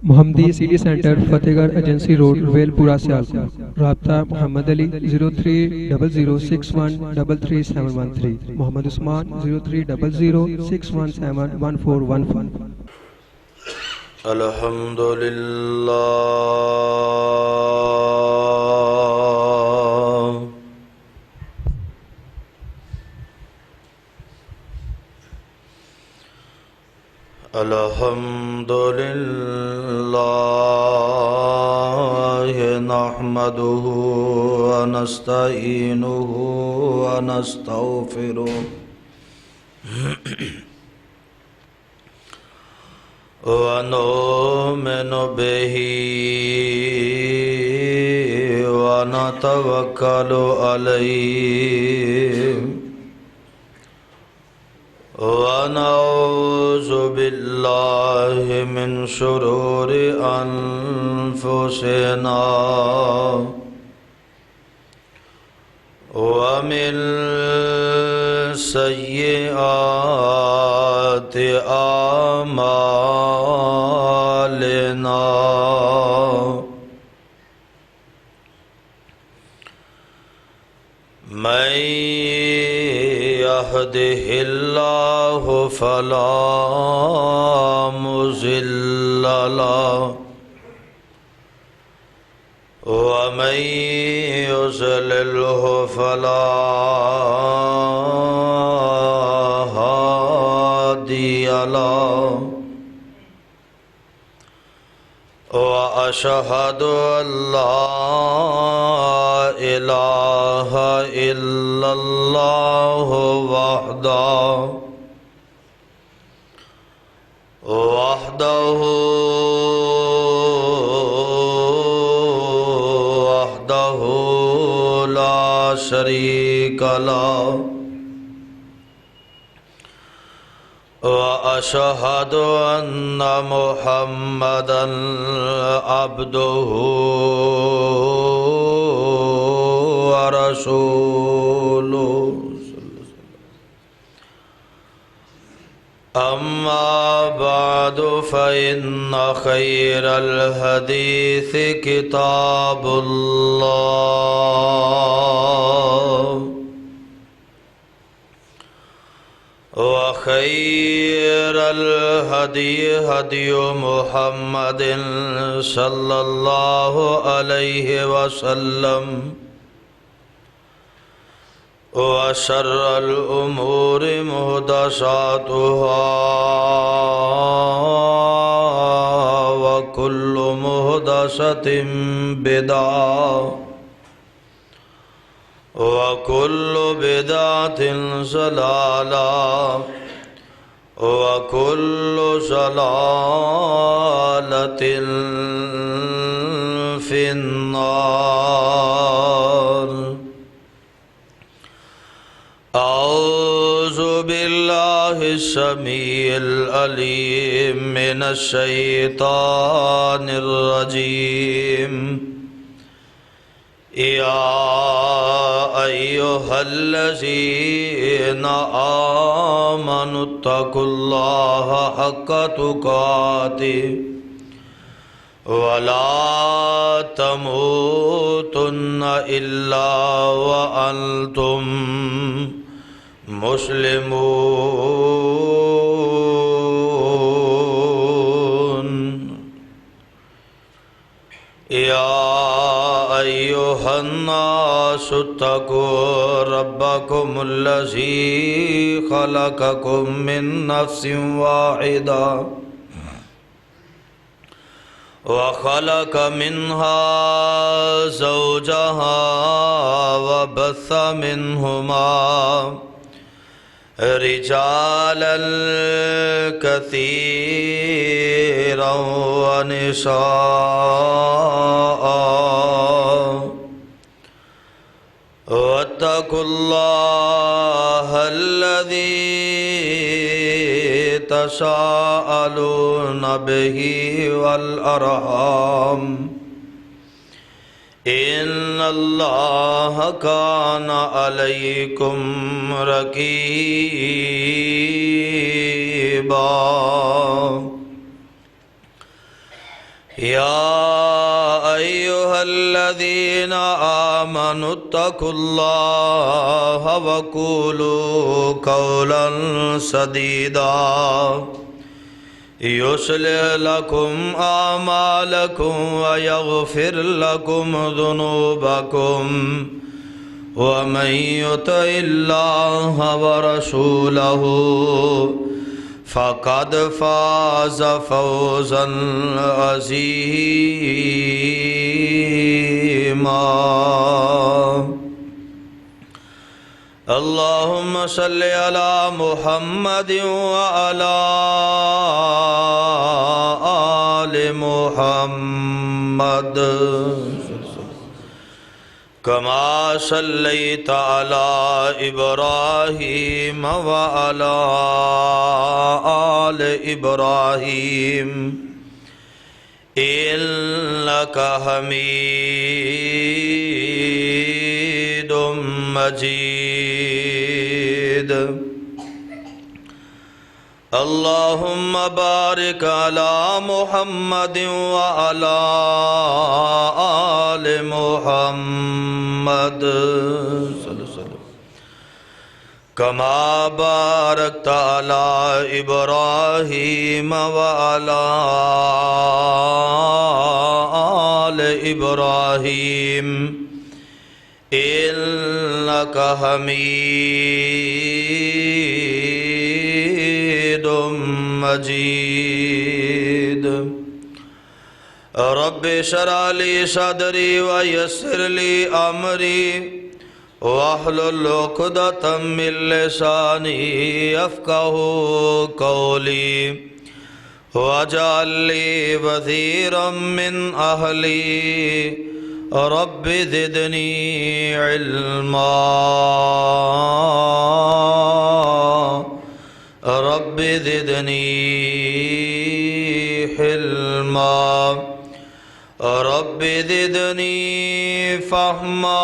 محمدی city centre فتح گڑھ agency road well پورہ سیالکوٹ۔ رابطہ محمد علی 030061337113، محمد عثمان 030061711415۔ الحمدللہ الحمدللہ نحمده ونستعینه ونستغفره ونؤمن به ونتوکل علیہ ونعوذ باللہ من شرور انفسنا ومن سیئات اعمالنا من يهده الله فلا مضل له ومن يضلله فلا هادي له وأشهد أن لا إله إلا الله وحده لا شريك له وأشهد أن محمدًا عبده ورسوله أما بعد فإن خير الحديث كتاب الله وخير الهدي هدي محمد صلى الله عليه وسلم وشر الأمور محدثاتها وكل محدثة بدعة وكل بدعة ضلالة وكل ضلالة في النار أعوذ بالله السميع العليم من الشيطان الرجيم يا أيها الذين آمنوا اتقوا الله حق تقاته ولا تموتن إلا وأنتم مسلمون يا أيها الناس اتقوا ربكم الذي خلقكم من نفس واحدة وخلق منها زوجها وبث منهما رجالا كثيرا ونساء واتقوا الله الذي تساءلون به والأرحام إن الله كان عليكم رقيبا يا أيها الذين آمنوا اتقوا الله وقولوا قولا سديدا يصلح لكم أعمالكم ويغفر لكم ذنوبكم ومن يطع الله ورسوله فقد فاز فوزا عظيما. اللهم صل على محمد وعلى آل محمد كما صليت على إبراهيم وعلى آل إبراهيم إنك حميد مجيد. اللهم بارك على محمد وعلى آل محمد كما باركت على إبراهيم وعلى آل إبراهيم إنك حميد مجيد. رب اشرح لي صدري ويسر لي أمري واحلل عقدة من لساني يفقهوا قولي واجعل لي وزيرا من أهلي رب زدني علما رب زدني حلما رب زدني فهما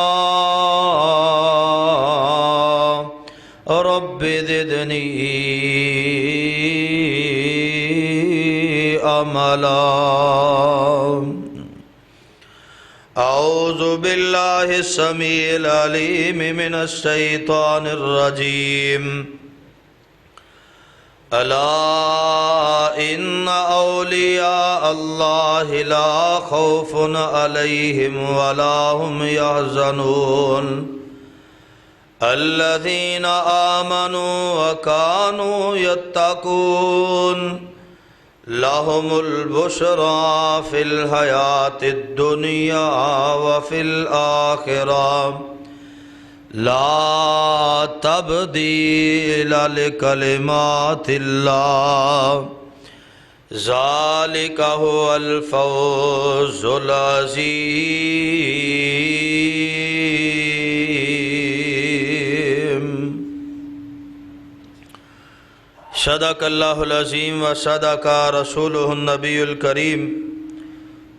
رب زدني عملا. أعوذ بالله السميع العليم من الشيطان الرجيم. ألا إن أولياء الله لا خوف عليهم ولا هم يحزنون الذين آمنوا وكانوا يتقون لهم البشرى في الحياة الدنيا وفي الآخرة لا تبديل لكلمات الله ذلك هو الفوز العظيم. صدق اللہ العظیم و صدق رسولہ النبی الکریم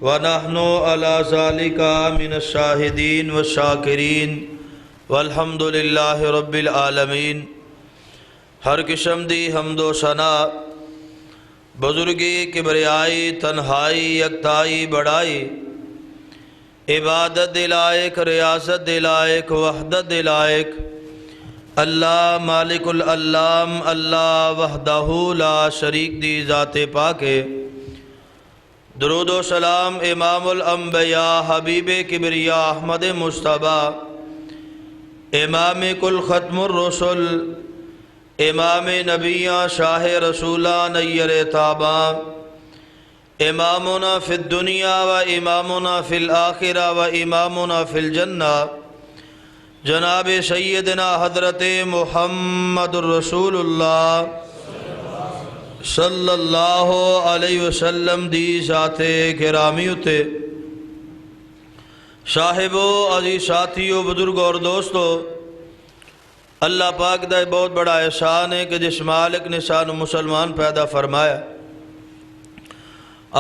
ونحن علی ذلک من الشاہدین والشاکرین والحمد للہ رب العالمین. ہر قسم دی حمد و ثنا بزرگی کبریائی تنہائی یکتائی بڑائی عبادت دلائق ریاست دلائق وحدت دلائق اللہ مالک العلام اللہ وحدہ لا شریک دی ذات پاک. درود و سلام امام الانبیاء حبیب کبریا احمد مصطفیٰ امام کل ختم الرسل امام نبیاں شاہ رسولاں نیر تاباں امامنا فی الدنیا و امامنا فی الآخرہ و امامنا فی الجنہ جناب سیدنا حضرت محمد الرسول اللہ صلی اللہ علیہ وسلم دی ذات گرامی اتے. صاحبو عزیز ساتھیو بزرگو اور دوستو، اللہ پاک دا بہت بڑا احسان ہے کہ جس مالک نے سانو مسلمان پیدا فرمایا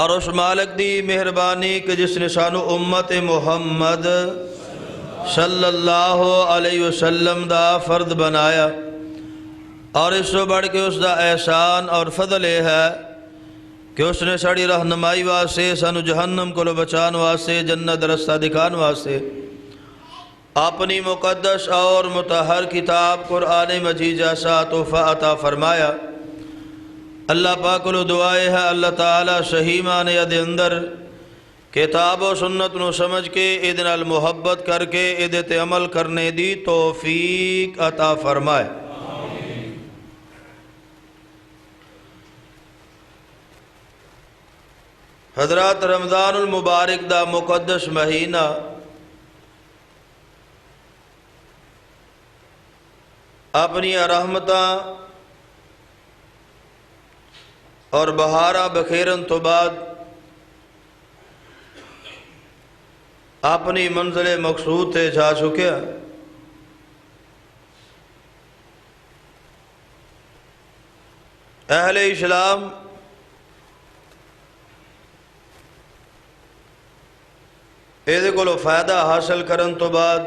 اور اس مالک دی مہربانی کہ جس نے سانو امت محمد صلی اللہ علیہ وسلم دا فرد بنایا، اور اس سے بڑھ کے اس دا احسان اور فضل ہے کہ اس نے ساڑی رہنمائی واسطے سانو جہنم کو بچان واسطے جنت رستہ دکھان واسطے اپنی مقدس اور مطہر کتاب قرآن مجید جیسا تحفہ عطا فرمایا۔ اللہ پاک کو دعائے ہے اللہ تعالی صحیح معنی دے اندر کتاب و سنت نو سمجھ کے ادھے نال محبت کر کے ادھے تے عمل کرنے دی توفیق عطا فرمائے۔ حضرات، رمضان المبارک دا مقدس مہینہ اپنی رحمتاں اور بہارا بخیرن تو بعد اپنی منزل مقصود تے جا چکیا۔ اہل اسلام ایدے کو فائدہ حاصل کرن تو بعد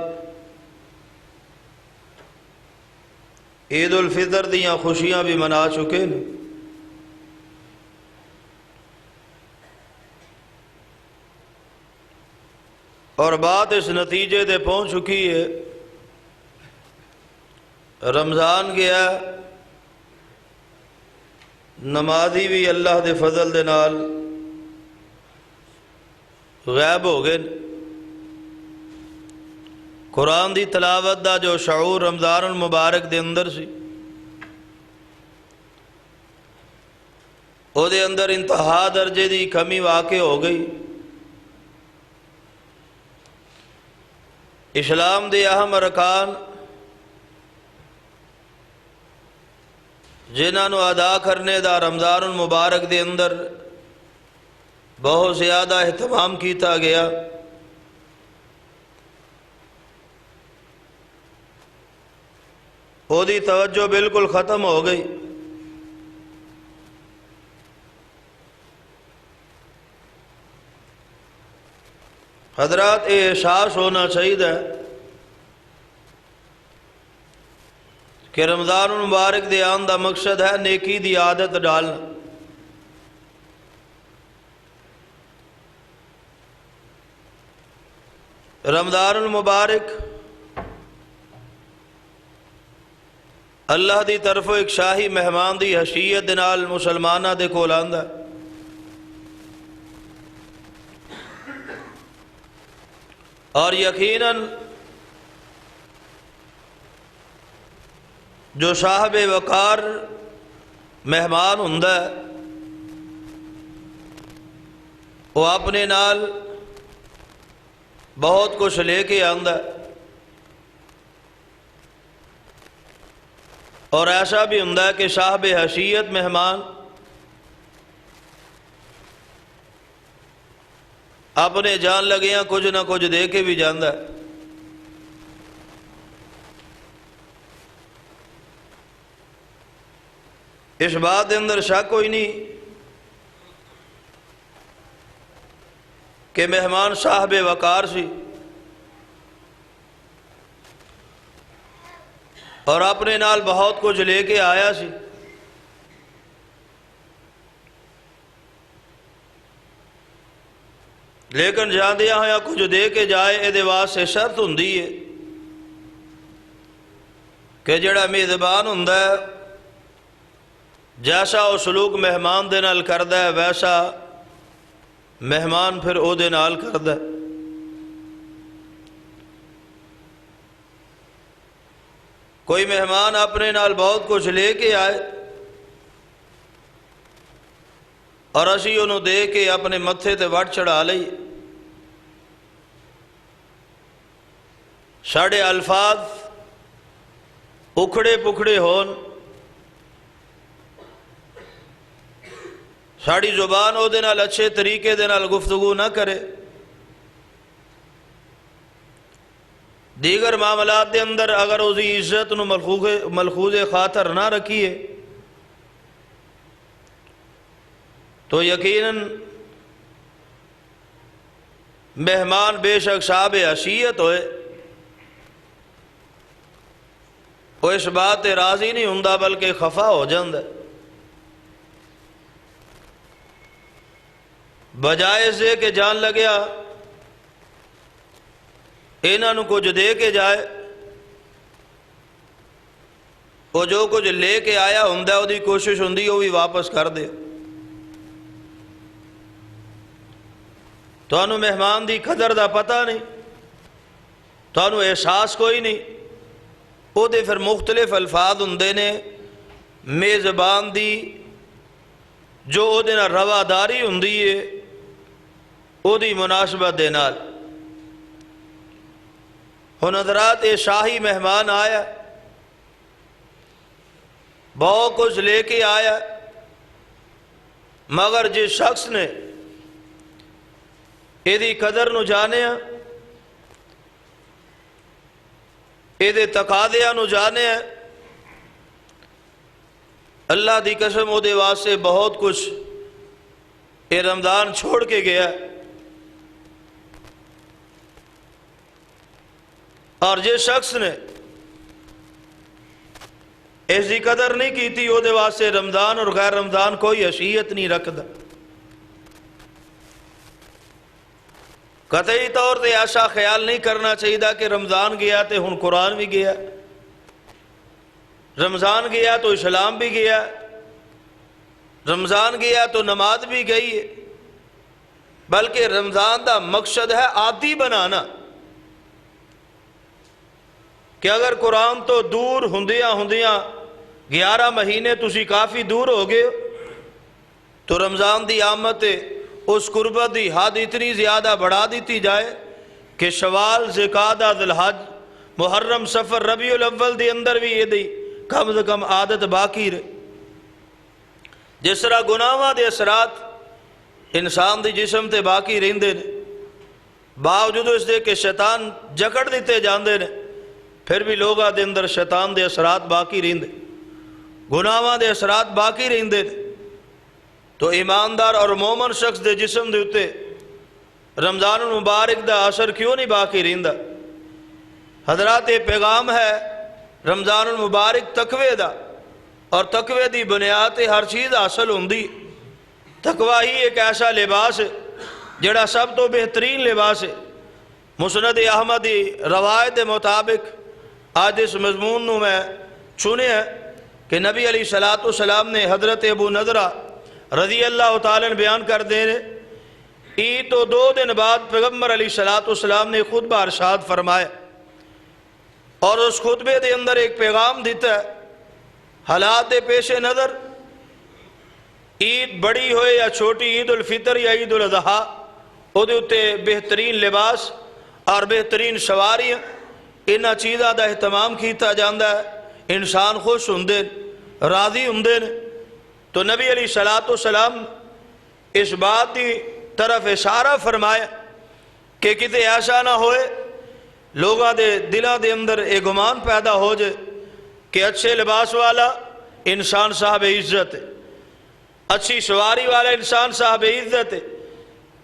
عید الفطر دیاں خوشیاں بھی منا چکے ہیں۔ اور بات اس نتیجے دے پہنچ چکی ہے، رمضان گیا، نمازی بھی اللہ دے فضل دے نال غائب ہو گئے۔ قرآن دی تلاوت دا جو شعور رمضان المبارک دے اندر سی، او دے اندر انتہا درجے دی کمی واقع ہو گئی۔ اسلام دے اہم ارکان جنہاں نو ادا کرنے دا رمضان المبارک دے اندر بہت زیادہ اہتمام کیتا گیا، او دی توجہ بالکل ختم ہو گئی۔ حضرات، یہ احساس ہونا چاہیے کہ رمضان المبارک دے آن دا مقصد ہے نیکی دی عادت ڈالنا۔ رمضان المبارک اللہ دی طرف ایک شاہی مہمان دی حیثیت دے نال مسلمانہ دے کول آندا ہے۔ اور یقیناً جو صاحب وقار مہمان ہوندا ہے وہ اپنے نال بہت کچھ لے کے آندا ہے، اور ایسا بھی ہوندا ہے کہ صاحب حیثیت مہمان اپنے جان لگیاں کچھ نہ کچھ دے کے بھی جاندا ہے۔ اس بات کے اندر شک کوئی نہیں کہ مہمان صاحب وقار سی اور اپنے نال بہت کچھ لے کے آیا سی۔ لیکن جاندیا ہویا کچھ دے کے جائے اے دے واسطے شرط ہوندی ہے کہ جڑا میزبان ہوندا ہے جیسا وہ سلوک مہمان دے نال کردا ہے ویسا مہمان پھر او دے نال کردا ہے۔ کوئی مہمان اپنے نال بہت کچھ لے کے آئے اور اسی انہوں دے کے اپنے متھے تے وٹ چڑھا لئی، ساڑے الفاظ اکھڑے پکھڑے ہون، ساڑی زبان او دے نال اچھے طریقے دے نال گفتگو نہ کرے، دیگر معاملات دے اندر اگر اسی عزت نو ملحوظ خاطر نہ رکھیے تو یقیناً مہمان بے شک صاحب حیثیت ہوئے وہ اس بات تے راضی نہیں ہوندا بلکہ خفا ہو جاندا ہے۔ بجائے سے کہ جان لگیا انہاں نوں کچھ دے کے جائے، وہ جو کچھ لے کے آیا ہوندا ہے وہ کوشش ہوندی وہ بھی واپس کر دے۔ تانوں مہمان دی قدر دا پتہ نہیں، تانوں احساس کوئی نہیں، وہ دے پھر مختلف الفاظ ہوندے نے میزبان دی جو وہ دے نال رواداری ہوندی ہے وہ دی مناسبت دے نال۔ ہن حضرات یہ شاہی مہمان آیا، بہت کچھ لے کے آیا، مگر جس شخص نے یہ قدر نو جانیا، یہ تقاضیاں نو جانیا، اللہ دی قسم وہ دے واسطے بہت کچھ یہ رمضان چھوڑ کے گیا۔ اور جس شخص نے اس دی قدر نہیں کیتی وہ دے واسطے رمضان اور غیر رمضان کوئی حیثیت نہیں رکھدا۔ قطعی طور تے ایسا خیال نہیں کرنا چاہیے کہ رمضان گیا تے ہن قرآن بھی گیا، رمضان گیا تو اسلام بھی گیا، رمضان گیا تو نماز بھی گئی ہے، بلکہ رمضان دا مقصد ہے عادی بنانا، کہ اگر قرآن تو دور ہوندیاں 11 مہینے تسی کافی دور ہو گئے تو رمضان دی آمد اس قربت دی حد اتنی زیادہ بڑھا دیتی جائے کہ شوال، ذوالقعدہ، ذوالحج، محرم، سفر، ربیع الاول دی اندر بھی یہ دی کم از کم عادت باقی رہے۔ جس طرح گناہاں دے اثرات انسان دی جسم تے باقی رہندے نے، باوجود اس دے کہ شیطان جکڑ دیتے جاندے نے، پھر بھی لوگاں دے اندر شیطان دے اثرات باقی رہندے، گناہاں دے اثرات باقی رہندے نے۔ تو ایماندار اور مومن شخص دے جسم دے اتے رمضان المبارک دا اثر کیوں نہیں باقی رہندا؟ حضرات یہ پیغام ہے رمضان المبارک تقوی دا، اور تقوی دی بنیاد ہر چیز حاصل ہوندی۔ تقوی ہی ایک ایسا لباس ہے جڑا سب تو بہترین لباس ہے۔ مسند احمد دی روایت دے مطابق آج اس مضمون نو میں چنے کہ نبی علیہ السلام نے حضرت ابو نضرہ رضی اللہ تعالیٰ بیان کر دے عید تو 2 دن بعد پیغمبر علیہ السلام نے خطبہ ارشاد فرمایا، اور اس خطبے دے اندر ایک پیغام دیتا ہے، حالات دے پیش نظر عید بڑی ہوئے یا چھوٹی، عید الفطر یا عید الاضحیٰ، وہ دے اتے بہترین لباس اور بہترین سواریاں انہاں چیزاں دا اہتمام کیتا جاندہ ہے، انسان خوش ہوندے راضی ہوندے نے۔ تو نبی علیہ السلام اس بات کی طرف اشارہ فرمایا کہ کتے ایسا نہ ہوئے لوگاں دے دلاں دے اندر ایک گمان پیدا ہو جائے کہ اچھے لباس والا انسان صاحب عزت ہے، اچھی سواری والا انسان صاحب عزت ہے۔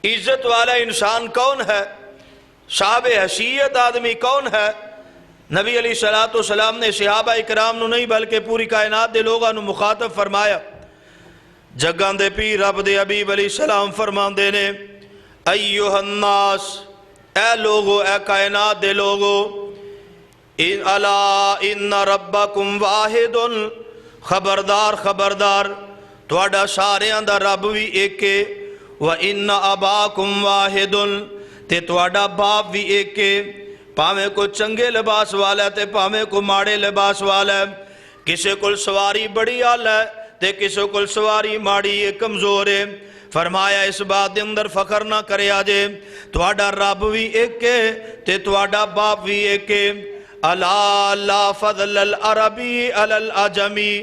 عزت والا انسان کون ہے؟ صاحب حیثیت آدمی کون ہے؟ نبی علیہ السلام نے صحابہ اکرام نو نہیں بلکہ پوری کائنات دے لوگاں نو مخاطب فرمایا۔ جگاں دے پیر رب دے حبیب علیہ السلام فرماندے نے، ایوہ الناس، اے لوگو، اے کائنات دے لوگو، الا ان ربکم واحد، خبردار خبردار تواڈا ساریاں دا رب بھی ایک ہے، وَإِنَّ أَبَاكُمْ وَاحِدٌ، تے تواڈا باپ بھی ایک ہے، پاویں کو چنگے لباس والا تے پاویں کو ماڑے لباس والا ہے، کسے کل سواری بڑی آلہ ہے تے کسے کل سواری ماڑی کمزور ہے۔ فرمایا اس بات دے اندر فخر نہ کرے آجے، تواڈا رب بھی ایک ہے تے تواڈا باپ بھی ایک ہے۔ الا لا فضل العربی علی العجمی،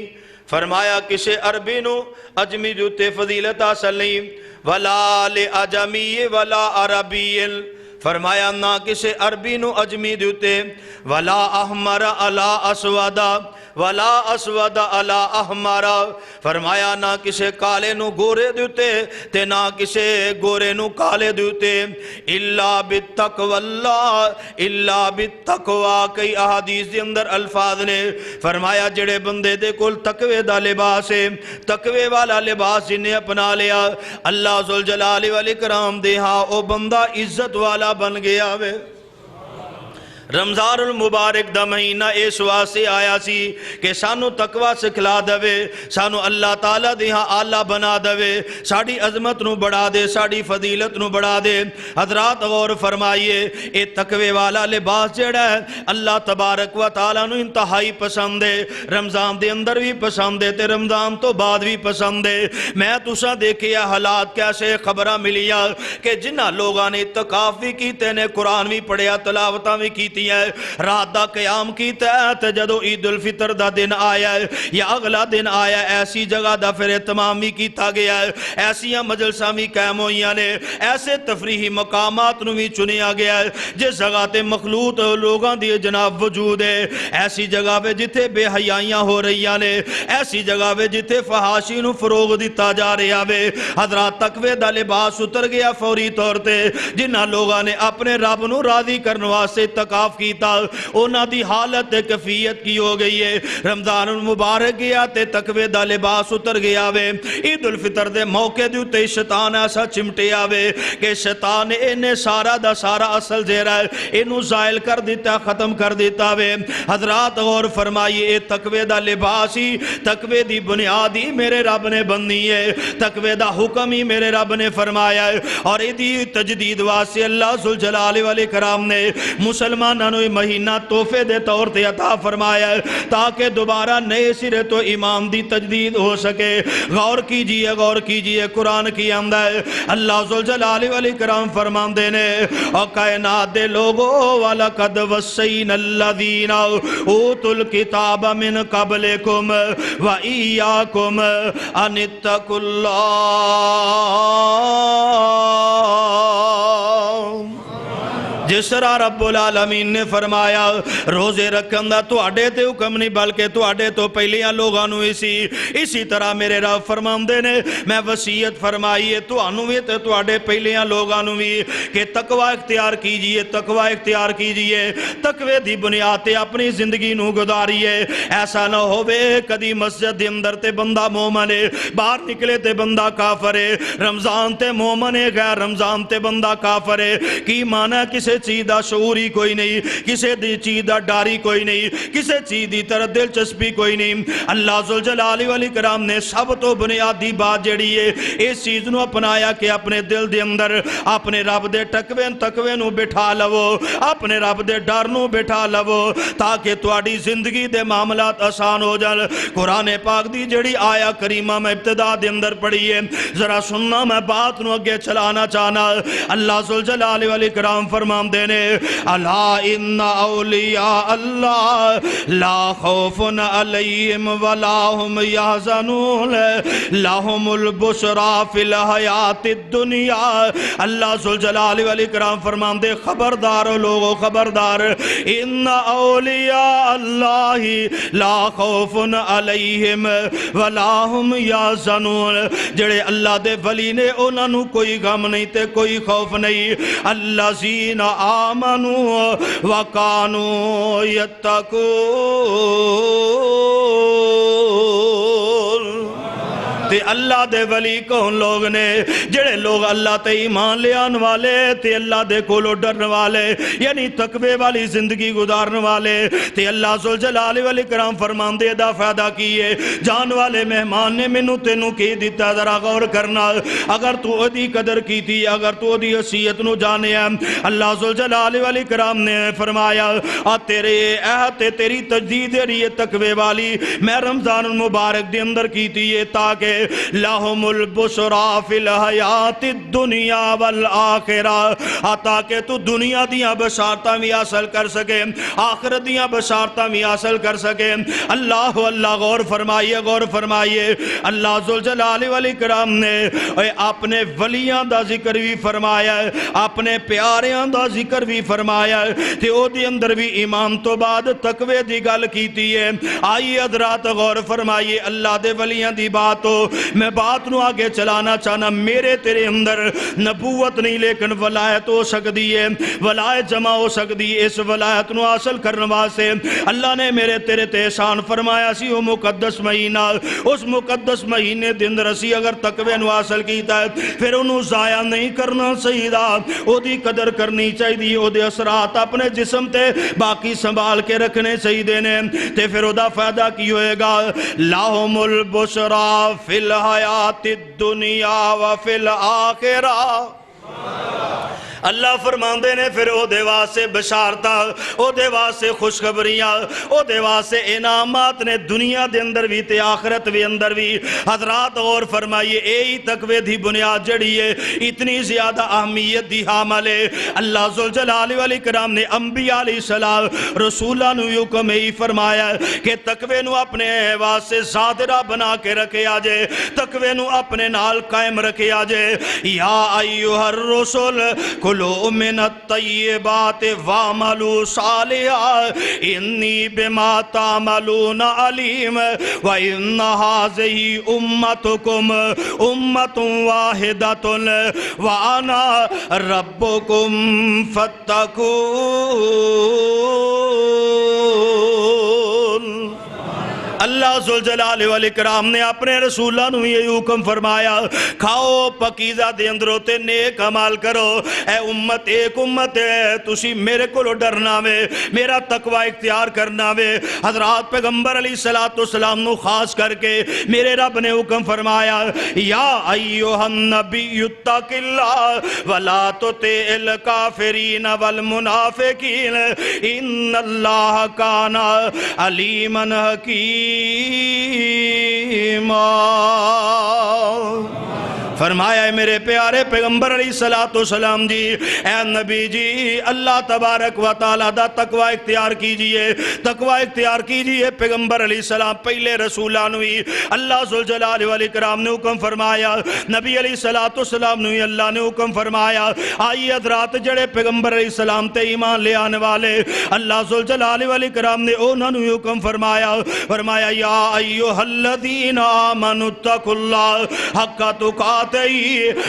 فرمایا کسے عربی نو اجمی دوتے فضیلت حاصل نہیں، ولا لعجمی ولا عربی، فرمایا نہ کسے عربی نو اجمی دوتے، ولا احمر علی اسودا، ولا اسود علی احمر، فرمایا نہ کسے کالے نو گورے دیتے تے نہ کسے گورے نو کالے دیتے، الا بالتقوی اللہ، الا بالتقوی، کئی احادیث دے اندر الفاظ نے فرمایا جڑے بندے دے کول تقوی دا لباس ہے، تقوی والا لباس جنہیں اپنا لیا، اللہ ذوالجلال والاکرام دے ہاں او بندہ عزت والا بن گیا وے۔ رمضان المبارک دا مہینہ اس واسطے آیا سی کہ سانو تقوی سکھلا دے، سانو اللہ تعالیٰ دے ہاں آلہ بنا دے، ساڑی عظمت نو بڑھا دے، ساڑی فضیلت نو بڑھا دے۔ حضرات غور فرمائیے، اے تقوی والا لباس جڑا ہے اللہ تبارک و تعالیٰ نو انتہائی پسند ہے، رمضان دے اندر بھی پسند ہے تے رمضان تو بعد بھی پسند ہے۔ میں تساں دیکھیا حالات کیسے خبرہ ملیا کہ جنہ لوگاں نے اعتکاف بھی کیتے نے، قرآن بھی پڑھیا، تلاوتاں بھی کیتی، رات دا قیام کیتا ہے، تے جدو عید الفطر دا دن آیا ہے یا اگلا دن آیا ہے، ایسی جگہ دا پھر اہتمام بھی کیتا گیا ہے، ایسیاں مجلساں بھی قائم ہوئیاں نے، ایسے تفریحی مقامات نو بھی چنیا گیا ہے جس جگہ تے مخلوط لوگاں دی جناب وجود ہے، ایسی جگہ پہ جتھے بے حیائیاں ہو رہیاں نے، ایسی جگہ پہ جتھے فحاشی نو فروغ دیتا جا رہا ہے۔ حضرات تقوی دا لباس اتر گیا فوری طور تے، جنہ لوگاں نے اپنے رب نو راضی کرنے واسطے تقاف کیتا، اونا دی حالت کیفیت کی ہو گئی ہے۔ رمضان المبارک گیا تے تقوی دا لباس اتر گیا وے، عید الفطر دے موقع دیتے شیطان ایسا چمٹیا وے کہ شیطان انہیں سارا دا سارا اصل زیرہ ہے انہوں زائل کر دیتا، ختم کر دیتا وے۔ حضرات غور فرمائیے، اے تقوی دا لباس ہی، تقوی دی بنیادی میرے رب نے بننی ہے، تقوی دا حکم ہی میرے رب نے فرمایا ہے، اور ایدی تجدید واسطے اللہ ذوالجلال والاکرام نے مسلمان مہینہ تحفے دے طور تے عطا فرمایا ہے تاکہ دوبارہ نئے سرے تو ایمان دی تجدید ہو سکے۔ غور کیجئے قرآن کی آمدہ ہے، اللہ ذوالجلال والاکرام فرماندے نے، اور کائنات دے لوگو وَلَقَدْ وَصَّيْنَا الَّذِينَ أُوتُوا الْكِتَابَ مِنْ قَبْلِكُمْ وَإِيَّاكُمْ أَنِ اتَّقُوا اللَّهَ۔ جس طرح رب العالمین نے فرمایا روزے رکھن دا تواڈے تے حکم نہیں بلکہ تواڈے تو پہلیاں لوگاں نو اسی طرح میرے رب فرماندے نے میں وصیت فرمائی ہے تانوں وی تے تواڈے پہلیاں لوگاں نو وی کہ تقوی اختیار کیجئے، تقوی اختیار کیجئے، تقوی دی بنیاد تے اپنی زندگی نو گزاریے۔ ایسا نہ ہووے کدی مسجد دے اندر تے بندہ مومن ہے، باہر نکلے تے بندہ کافر ہے، رمضان تے مومن ہے، غیر رمضان تے بندہ کافر ہے۔ کی معنی کسے چیز دا شعور ہی کوئی نہیں، کسے دی چیز دا ڈاری کوئی نہیں، کسے چیز دی طرح دلچسپی کوئی نہیں۔ اللہ ذوالجلال والاکرام نے سب تو بنیادی بات جڑی ہے اس چیز نو اپنایا کہ اپنے دل دے اندر اپنے رب دے تقوی نو بٹھا لو، اپنے رب دے ڈر نو بٹھا لو تاکہ تواڈی زندگی دے معاملات آسان ہو جان۔ قرآن پاک دی جڑی آیا کریمہ میں ابتدا دے اندر پڑھی ہے، ذرا سننا، میں بات نو اگے چلانا چاہنا۔ اللہ ذوالجلال والاکرام فرمان دینے الا ان اولیاء اللہ لا خوف علیہم ولا هم یحزنون لهم البشرا فی الحیات الدنیا۔ اللہ ذوالجلال والاکرام فرمان دے خبردار لوگو، خبردار، ان اولیاء اللہ لا خوف علیہم ولا هم یحزنون، جڑے اللہ دے ولی نے انہاں نو کوئی غم نہیں تے کوئی خوف نہیں۔ الذین آمنوا وکانوا یتقون، تے اللہ دے ولی کون لوگ نے جڑے لوگ اللہ تے ایمان لے آن والے تے اللہ دے کولو ڈرن والے، یعنی تقوی والی زندگی گزارن والے، تے اللہ ذوالجلال والاکرام فرمان دے دا فائدہ کیے جان والے مہمان نے مینوں تینوں کی دیتا، ذرا غور کرنا، اگر تو دی قدر کیتی، اگر تو دی حیثیت نو جانے ہیں، اللہ ذوالجلال والاکرام نے فرمایا تیرے عہد تے تیری تجدید ہے تقوی والی میں رمضان المبارک دے اندر کیتی ہے تاکہ لہم البشرا فی الحیات الدنیا والآخرہ، تاکہ تو دنیا دیاں بشارتاں بھی حاصل کر سکے، آخرت دیاں بشارتاں بھی حاصل کر سکے۔ اللہ اللہ غور فرمائیے، غور فرمائیے، اللہ ذوالجلال والاکرام نے اپنے ولیاں دا ذکر بھی فرمایا ہے، اپنے پیاریاں دا ذکر بھی فرمایا ہے، تے او دی اندر بھی ایمان تو بعد تقوی دی گل کیتی ہے۔ آئیے حضرات غور فرمائیے، اللہ دے ولیاں دی بات ہو، میں بات نو آگے چلانا چاہنا، میرے تیرے اندر نبوت نہیں لیکن ولایت ہو سکتی ہے، ولایت جمع ہو سکتی ہے۔ اس ولایت نو حاصل کرنے واسطے اللہ نے میرے تیرے تے احسان فرمایا سی، وہ مقدس مہینہ، اس مقدس مہینے دے اندر اسی اگر تقوی نو حاصل کیتا ہے پھر انہوں ضائع نہیں کرنا چاہیے، او دی قدر کرنی چاہیے، او دے اثرات اپنے جسم تے باقی سنبھال کے رکھنے چاہیے دینے، تے پھر او دا فائدہ کی ہوئے گا۔ لہم البشرا فی الحیات الدنیا وفی الآخرہ، اللہ فرماندے نے پھر او دے واسے بشارتاں، او دے واسے خوشخبریاں، او دے واسے انعامات نے دنیا دے اندر بھی تے آخرت بھی اندر بھی۔ حضرات غور فرمائیے، اے تقوی دی بنیاد جڑی ہے اتنی زیادہ اہمیت دی حامل ہے۔ اللہ ذوالجلال والاکرام نے انبیاء علیہ السلام رسولہ نو حکم ہی فرمایا کہ تقوی نو اپنے واسے زادرہ بنا کے رکھے آجے، تقوی نو اپنے نال قائم رکھے آجے۔ یا ایھا الرسل کلوا من الطیبات وعملوا صالحا انی بما تعملون علیم وان هذه امتکم امۃ واحدۃ وانا ربکم فاتقون۔ اللہ ذوالجلال والاکرام نے اپنے رسولہ نو یہ حکم فرمایا، کھاؤ پکیزہ دے اندروں تے نیک عمل کرو، اے امت ایک امت ہے، تسی میرے کو ڈرنا وے، میرا تقوی اختیار کرنا وے۔ حضرات پیغمبر علیہ السلام نو خاص کر کے میرے رب نے حکم فرمایا، یا ایھا النبی اتق اللہ ولا تطع الکافرین والمنافقین ان اللہ کان علیما حکیما۔ فرمایا ہے میرے پیارے پیغمبر علیہ السلام جی، اے نبی جی اللہ تبارک و تعالیٰ دا تقوی اختیار کیجئے، تقوی اختیار کیجئے۔ پیغمبر علیہ السلام پہلے رسولان ہوئی اللہ ذوالجلال والاکرام نے حکم فرمایا، نبی علیہ السلام نے اللہ نے حکم فرمایا۔ آئیے حضرات جڑے پیغمبر علیہ السلام تے ایمان لے آنے والے اللہ ذوالجلال والاکرام نے انہوں نے حکم فرمایا، فرمایا یا ایھا الذین آمنوا اتقوا اللہ حق تقاته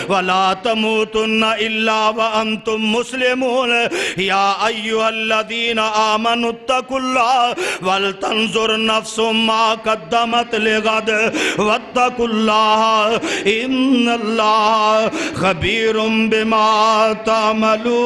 ولا تموتن الا وانتم مسلمون یا ایھا الذین آمنوا اتقوا اللہ ولتنظر نفس ما قدمت لغد واتقوا اللہ ان اللہ خبیر بما تعملون۔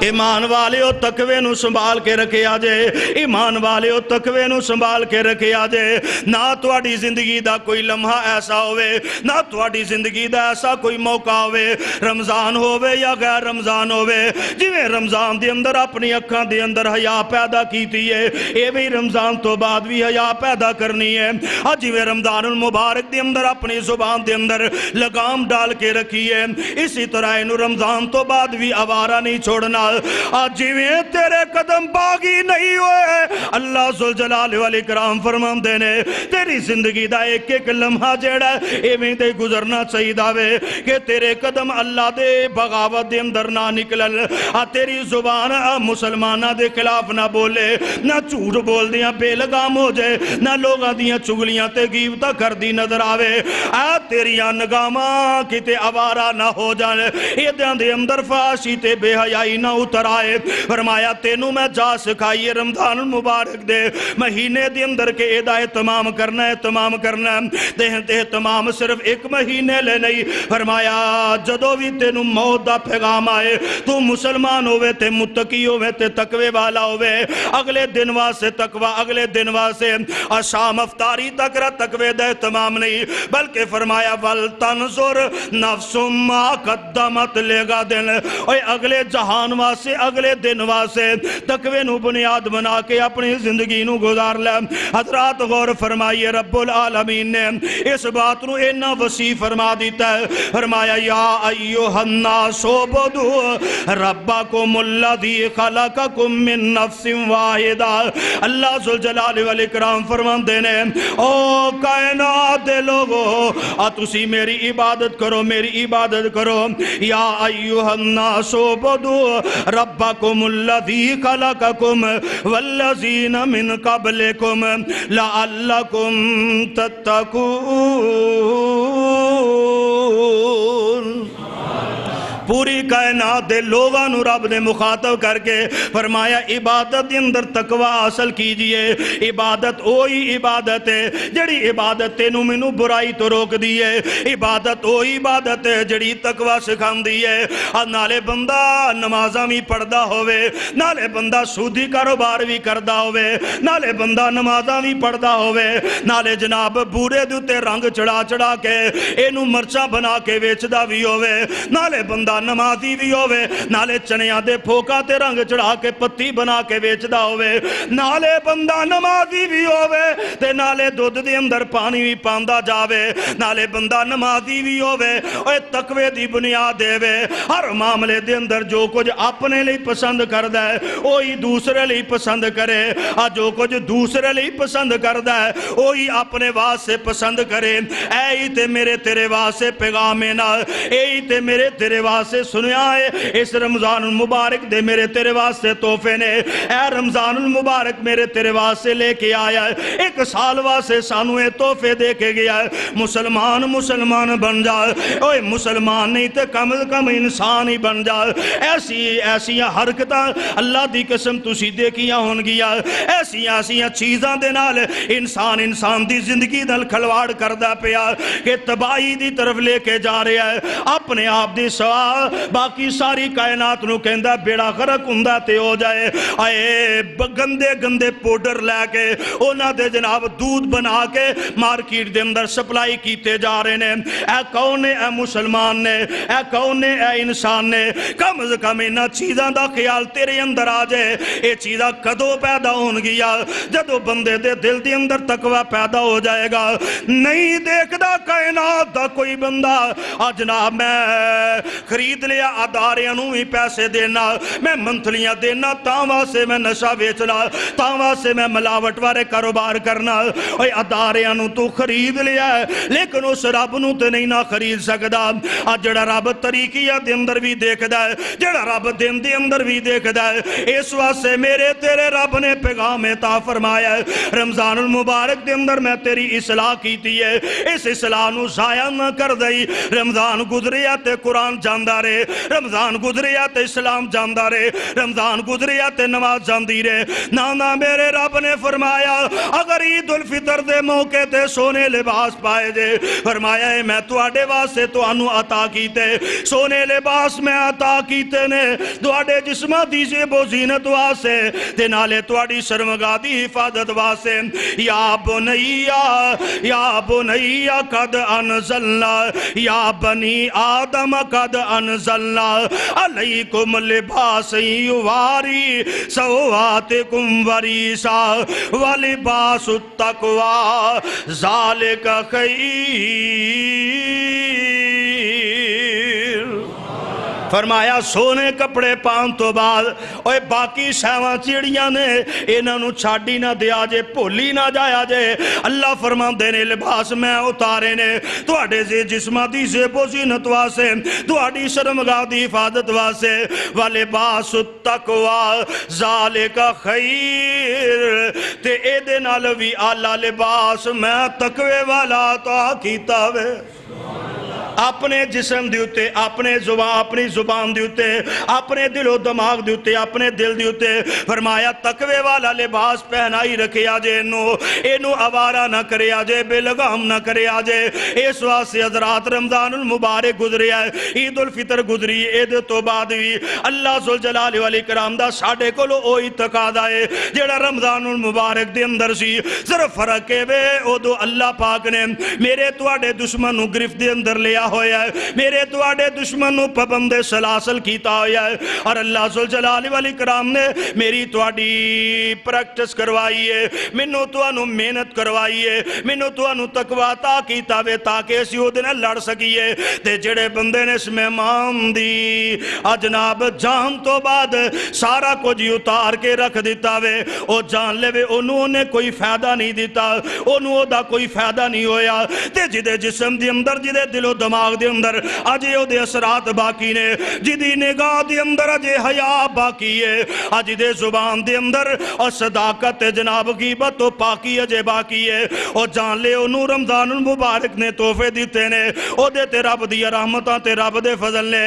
ایمان والے ہو تقوی نو سنبھال کے رکھے آجے، ایمان والے ہو تقوی نو سنبھال کے رکھے آجے۔ نہ تواڈی زندگی دا کوئی لمحہ ایسا ہوئے، نہ تواڈی زندگی دا ایسا کوئی موقع ہوئے، رمضان ہوئے یا غیر رمضان ہوئے، جویں رمضان دے اندر اپنی اکھاں دے اندر حیا پیدا کیتی ہے، اے بھی رمضان تو بعد بھی حیا پیدا کرنی ہے۔ جویں رمضان المبارک دے اندر اپنی زبان دے اندر لگام ڈال کے رکھی ہے، اسی طرح انہوں رمضان تو بعد بھی آوارہ نہیں چھوڑنا۔ جویں تیرے قدم باغی نہیں ہوئے، اللہ ذوالجلال والاکرام فرماندے نے تیری زندگی دا ایک ایک لمحہ جیڑا ایویں تے گزرنا چاہیے داوے کہ تیرے قدم اللہ دے بغاوت دے اندر نہ نکلن، تیری زبان مسلمانہ دے خلاف نہ بولے، نہ جھوٹ بول دیاں بے لگام ہو جائے، نہ لوگاں دیاں چگلیاں تے غیبتاں کر دی نظر آوے، تیریاں نگاماں کتے آوارہ نہ ہو جانے، ایدیاں دے اندر فاشی تے بے حیائی نہ اتر آئے۔ فرمایا تینوں میں جا سکھائیے رمضان المبارک دے مہینے دے اندر کے ایدہ اہتمام کرنا ہے تمام صرف ایک مہینے لے نہیں۔ فرمایا جدو بھی تینوں موت دا پیغام آئے تو مسلمان ہوئے تے متقی ہوئے تے تقوی والا ہوئے، اگلے دن واسے تقوی، اگلے دن واسے شام افطاری تک رہ تقوی دا اہتمام نہیں، بلکہ فرمایا وَلْتَنْظُرْ نَفْسٌ مَا قَدَّمَتْ لِغَدٍ، اے اگلے جہان واسطے اگلے دن واسطے تقوی نو بنیاد بنا کے اپنی زندگی نو گزار لے۔ حضرات غور فرمائیے رب العالمین نے اس بات نو اینا وسیع فرما دیتا ہے، فرمایا یا ایوہ الناس اعبدوا ربکم الذی خلقکم من نفس واحدہ۔ اللہ ذوالجلال والاکرام فرماندے نے او کائنات دے لوگو تسی میری عبادت کرو، میری عبادت کرو۔ یا ایوہ الناس اعبدوا ربکم الذی خلقکم والذین من قبلکم لعلکم تتقون۔ پوری کائنات دے لوگاں نو رب نے مخاطب کر کے فرمایا عبادت دے اندر تقوی حاصل کیجئے۔ عبادت وہی عبادت ہے جڑی عبادت تینو مینو برائی تو روک دیئے، عبادت وہی عبادت ہے جڑی تقوی سکھان دیئے۔ نالے بندہ نمازاں بھی پڑھدا ہوئے، نالے بندہ سودی کاروبار بھی کردا ہوئے، نالے بندہ نمازاں بھی پڑھدا ہوئے، نالے جناب بورے دوتے رنگ چڑھا چڑھا کے اینو مرچاں بنا کے ویچدا بھی ہوئے، نالے بندہ نمازی بھی ہوئے، نالے چنیاں دے پھوکا تے رنگ چڑھا کے پتی بنا کے ویچدا ہوئے، نالے بندہ نمازی بھی ہوئے تے نالے دودھ دے اندر پانی بھی پاندا جاوے، نالے بندہ نمازی بھی ہوئے اوے تقوی دی بنیاد دے وے۔ ہر معاملے دے اندر جو کچھ اپنے لئی پسند کردہ ہے وہی دوسرے لئی پسند کرے، جو کچھ دوسرے لئی پسند کردہ ہے وہی اپنے واسطے پسند کرے۔ اے تے میرے تیرے واسطے پیغام نا، اے تے میرے تیرے واسطے سنیا ہے اس رمضان المبارک دے میرے تیرے واسطے تحفے نے۔ اے رمضان المبارک میرے تیرے واسطے لے کے آیا ہے، ایک سال واسطے سانو اے تحفے دے کے گیا ہے۔ مسلمان بن جائے، اوے مسلمان نہیں تے کم از کم انسان ہی بن جائے۔ ایسی حرکتاں اللہ دی قسم تسی دیکھیاں ہون گیا، ایسی چیزاں دے نال انسان دی زندگی نال کھلواڑ کردہ پیا کہ تباہی دی طرف لے کے جا رہا ہے۔ اپنے آپ دی سوا باقی ساری کائنات نو کہندہ بیڑا غرق ہندہ تے ہو جائے۔ آئے گندے پوڈر لے کے اونا دے جناب دودھ بنا کے مارکیٹ دے اندر سپلائی کیتے جا رہے نے۔ اے کون نے؟ اے مسلمان نے، اے کون نے؟ اے انسان نے۔ کم از کم انہا چیزاں دا خیال تیرے اندر آ جائے۔ اے چیزاں کدو پیدا ہون گیا؟ جدو بندے دے دل دے اندر تقوی پیدا ہو جائے گا۔ نہیں دیکھ دا کائنات دا کوئی بندہ جناب میں خرید لیا اداریاں نو ہی پیسے دینا، میں منتھلیاں دینا، تاواں سے میں نشہ بیچنا، تاواں سے میں ملاوٹ وارے کاروبار کرنا۔ اوہ اداریاں نو تو خرید لیا ہے لیکن اس رب نو تے نہیں نہ خرید سکدا۔ جڑا رب طریقیہ دے اندر بھی دیکھ دا ہے، جڑا رب دن دے اندر بھی دیکھ دا ہے۔ اس واسطے میرے تیرے رب نے پیغام عطا فرمایا ہے، رمضان المبارک دے اندر میں تیری اصلاح کیتی ہے، اس اصلاح نو ضائع نہ کر دئی۔ رمضان گزریا تے قرآن جاندہ رہے، رمضان گزریا تے اسلام جاندہ رہے، رمضان گزریا تے نماز جاندی رہے۔ نانا میرے رب نے فرمایا اگر عید الفطر دے موقع تے سونے لباس پائے جے، فرمایا ہے میں تواڈے واسطے تو انو عطا کیتے، سونے لباس میں عطا کیتے نے تواڈے جسمہ دی زیب و زینت واسطے تے نالے تواڈی شرمگاہ دی حفاظت واسطے۔ یا بنیا قد انزلنا یا بنی آدم قد انزلنا علیکم لباس یواری سواتکم وریسا ولباس التقوی ذالک خیر۔ فرمایا سونے کپڑے پان تو بعد اوے باقی شہواں چیڑیاں نے انہاں نو چھاڑی نہ دیا جے، بھولی نہ جایا جے۔ اللہ فرماندے نے لباس میں اتارے نے تواڈے جسماں دی زیب و زینت واسطے، تواڈی شرمگاہ دی حفاظت واسطے۔ ولباس التقوی ذالک خیر، تے اے دے نال وی اعلیٰ لباس میں تقوی والا عطا کیتا وے۔ اپنے جسم دیوتے، اپنی زبان دیوتے، اپنے دل و دماغ دیوتے، اپنے دل دیوتے فرمایا تقوی والا لباس پہنائی رکھے آجے، اینو آوارہ نہ کرے آجے، بے لگام نہ کرے آجے۔ اس واسطے حضرات رمضان المبارک گزرے آئے، عید الفطر گزری، عید تو بعد بھی اللہ ذوالجلال والاکرام دا ساڑھے کولو اوہی تقاضا ہے جیڑا رمضان المبارک دے اندر سی۔ صرف فرق ہے وے او دو اللہ پاک نے میرے تواڈے دشمن نو گرفت دے اندر لیا رکھیا ہویا ہے، میرے تواڈے دشمن نو پابند سلاسل کیتا ہویا ہے، اور اللہ ذوالجلال والاکرام نے میری تواڈی پریکٹس کروائی ہے، مینوں تانوں محنت کروائی ہے، مینوں تانوں تقوی عطا کیتا وے تاکہ اسی او دے نال لڑ سکیے۔ تے جڑے بندے نے اس مہمان دی جناب جان تو بعد سارا کچھ اتار کے رکھ دیتا وے، او جان لے وے انہوں نے کوئی فائدہ نہیں دیتا، انہوں دا کوئی فائدہ نہیں ہویا۔ تے جدے جسم دے اندر، جدے دل و دماغ دے اندر اجے او دے اثرات باقی نے، جدی نگاہ دے اندر اجے حیا باقی ہے، اج دے زبان دے اندر اور صداقت جناب غیبت و پاکی اجے باقی ہے، او جان لے انہوں رمضان المبارک نے تحفے دیتے نے، او دے تے رب دی رحمتاں تے رب دے فضل نے۔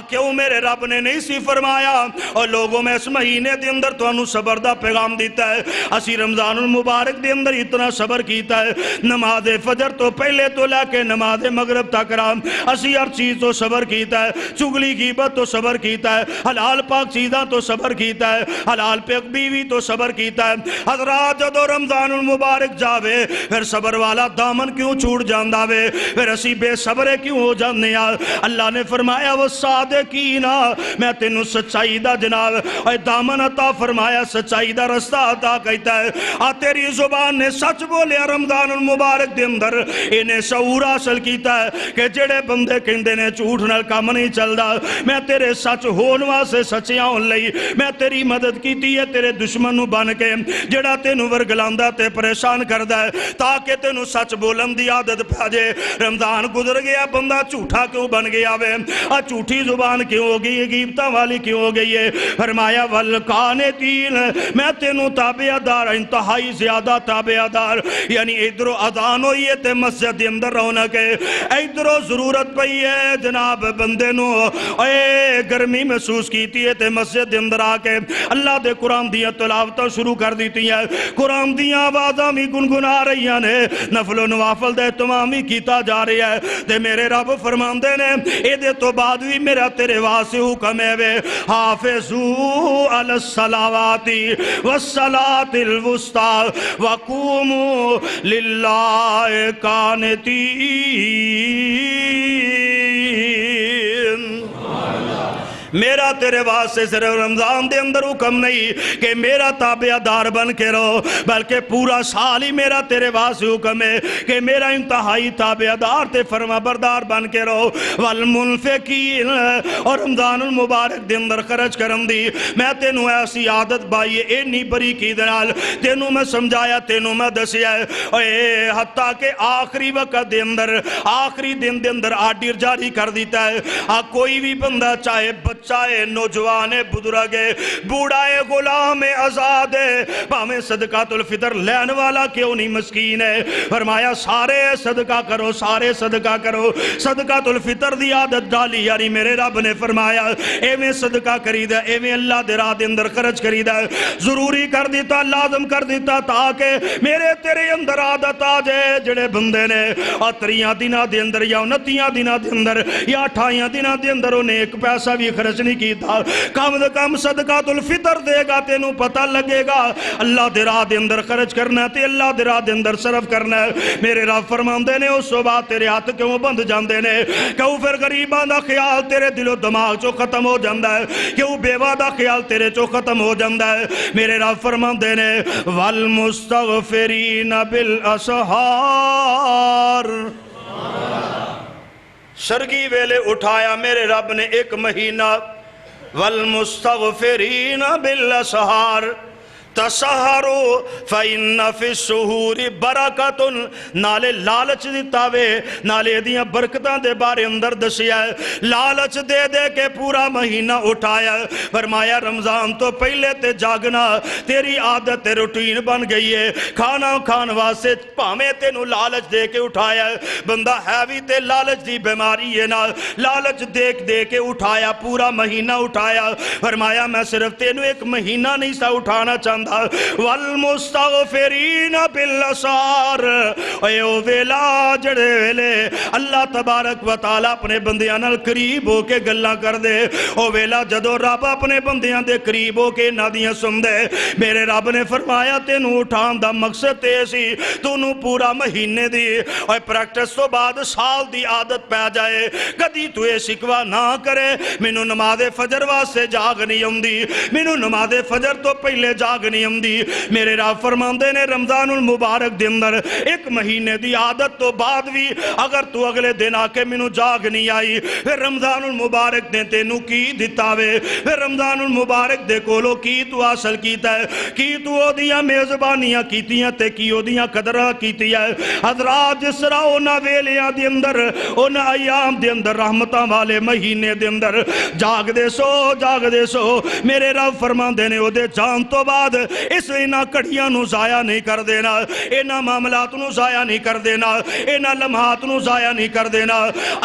کیوں میرے رب نے نہیں سی فرمایا اور لوگوں میں اس مہینے دے اندر تو انہوں صبر دا پیغام دیتا ہے، اسی رمضان المبارک دے اندر اتنا صبر کیتا ہے، نماز فجر تو پہلے تو لے کے نماز مغرب تک رام اسی ہر چیز تو صبر کیتا ہے، چگلی غیبت تو صبر کیتا ہے، حلال پاک چیزاں تو صبر کیتا ہے، حلال پاک بیوی تو صبر کیتا ہے۔ حضرات جدو رمضان المبارک جاوے پھر صبر والا دامن کیوں چھوٹ جاندا وے، پھر اسی بے صبرے کیوں ہو جانے آ؟ اللہ نے فرمایا وہ صادقین، میں تینوں سچائی دا جناب اے دامن عطا فرمایا، سچائی دا رستہ عطا کیتا ہے، تیری زبان نے سچ بولیا رمضان المبارک دے اندر، انہیں شعور حاصل کیتا ہے کہ جڑے بندے کہندے نے جھوٹ نال کام نہیں چلدا، میں تیرے سچ ہون واسطے سچیاں ہون لئی میں تیری مدد کیتی ہے، تیرے دشمن نو بن کے جڑا تینوں ورگلاندا تے پریشان کردا ہے تاکہ تینوں سچ بولن دی عادت پا جے۔ رمضان گزر گیا، بندہ جھوٹا کیوں بن گیا وے، جھوٹی زبان کیوں ہو گئی ہے، غیبتاں والی کیوں ہو گئی ہے؟ فرمایا والقانتین، میں تینوں تابعدار انتہائی زیادہ تابعدار، یعنی ادھروں اذان ہوئی ہے تے مسجد دے اندر رونق ہے، ادھروں ضرورت پئی ہے جناب بندے نو اے گرمی محسوس کیتی ہے تے مسجد دے اندر آ کے اللہ دے قرآن دیاں تلاوتاں شروع کر دیتی ہیں، قرآن دیاں آوازاں بھی گنگنا رہی ہیں، نفل و نوافل دے اہتمام بھی کیتا جا رہا ہے، تے میرے رب فرماندے نے اے دے تو بعد بھی میرا تیرے واسطے حکم ہے وے حافظو علی الصلاوات والصلاۃ الوسطی وقوموا للہ قانتین۔ میرا تیرے واسطے صرف رمضان دے اندر حکم نہیں کہ میرا تابعدار بن کے رہو، بلکہ پورا سال ہی میرا تیرے واسطے حکم ہے کہ میرا انتہائی تابعدار تے فرما بردار بن کے رہو۔ والمنفقین، اور رمضان المبارک دے اندر خرچ کرن دی میں تینوں ایسی عادت بائی ہے، اینی بری کی دنال تینوں میں سمجھایا، تینوں میں دسیا ہے، اے حتیٰ کہ آخری وقت دے اندر آخری دن دے اندر آرڈر جاری کر دیتا ہے، کوئی بھی بندہ چاہے چاہے نوجوان بزرگ بوڑھا غلام آزاد بھاویں صدقۃ الفطر لین والا کیوں نہیں مسکین ہے، فرمایا سارے صدقہ کرو، سارے صدقہ کرو۔ صدقۃ الفطر دی عادت ڈالی، یعنی میرے رب نے فرمایا ایویں صدقہ کریدا، ایویں اللہ دے راہ دے اندر خرچ کریدا، ضروری کر دیتا، لازم کر دیتا تاکہ میرے تیرے اندر عادت آ جائے۔ جڑے بندے نے 30 دنوں دے اندر یا 29 دنوں دے اندر یا 28 دنوں دے اندر انہیں ایک پیسہ بھی خرچ نہیں کیتا، کم سے کم صدقۃ الفطر دے گا، تینوں پتہ لگے گا اللہ دے راہ دے اندر خرچ کرنا تے اللہ دے راہ دے اندر صرف کرنا ہے۔ میرے رب فرماندے نے اس بعد تیرے ہاتھ کیوں بند جاندے نے؟ کیوں پھر غریباں دا خیال تیرے دل و دماغ چوں ختم ہو جاندا ہے؟ کیوں بیوہ دا خیال تیرے چوں ختم ہو جاندا ہے؟ میرے رب فرماندے نے والمستغفرین بالاسحار، سرگی ویلے اٹھایا میرے رب نے ایک مہینہ، والمستغفرین بالاسحار تسحروا فإن فی السحور برکت، نالے لالچ دیتا وے، نالے دیاں برکتاں دے بارے اندر دسیا ہے، لالچ دے دے کے پورا مہینہ اٹھایا، فرمایا رمضان تو پہلے تے جاگنا تیری عادت روٹین بن گئی ہے، کھانا کھان واسطے پاویں تینوں لالچ دے کے اٹھایا، بندہ ہے بھی تے لالچ دی بیماری ہے نا، لالچ دیکھ دے کے اٹھایا، پورا مہینہ اٹھایا، فرمایا میں صرف تینوں ایک مہینہ نہیں سا اٹھانا چاہتا فرماندا والمستغفرین بالاسحار، اے او ویلا جڑے ویلے اللہ تبارک و تعالی اپنے بندیاں نال قریب ہو کے گلاں کر دے، او ویلا جدو رب اپنے بندیاں دے قریب ہو کے نادیاں سن دے، میرے رب نے فرمایا تینوں اٹھان دا مقصد تے سی تونوں پورا مہینے دی اور پریکٹس تو بعد سال دی عادت پہ جائے، کدی تو یہ شکوا نہ کرے مینوں نماز فجر واسطے جاگ نہیں آمدی، مینوں نماز فجر تو پہلے جاگ نہیں آمدی۔ میرے رب فرماندے نے رمضان المبارک دے اندر ایک مہینے دی عادت تو بعد بھی اگر تو اگلے دن آ کے مینوں جاگ نہیں آئی، پھر رمضان المبارک نے تینوں کی دتا وے، پھر رمضان المبارک دے کولو کی تو حاصل کیتا ہے، کی تو او دیاں میزبانیاں کیتیاں تے کی او دیاں قدراں کیتی ہے۔ حضرات جس طرح اونا ویلیاں دے اندر اونا ایام دے اندر رحمتاں والے مہینے دے اندر جاگ دے سو میرے رب فرماندے نے او دے جان تو بعد اس انہاں کڑیاں نو ضائع نہیں کر دینا، انہاں معاملات نو ضائع نہیں کر دینا، انہاں لمحات نو ضائع نہیں کر دینا۔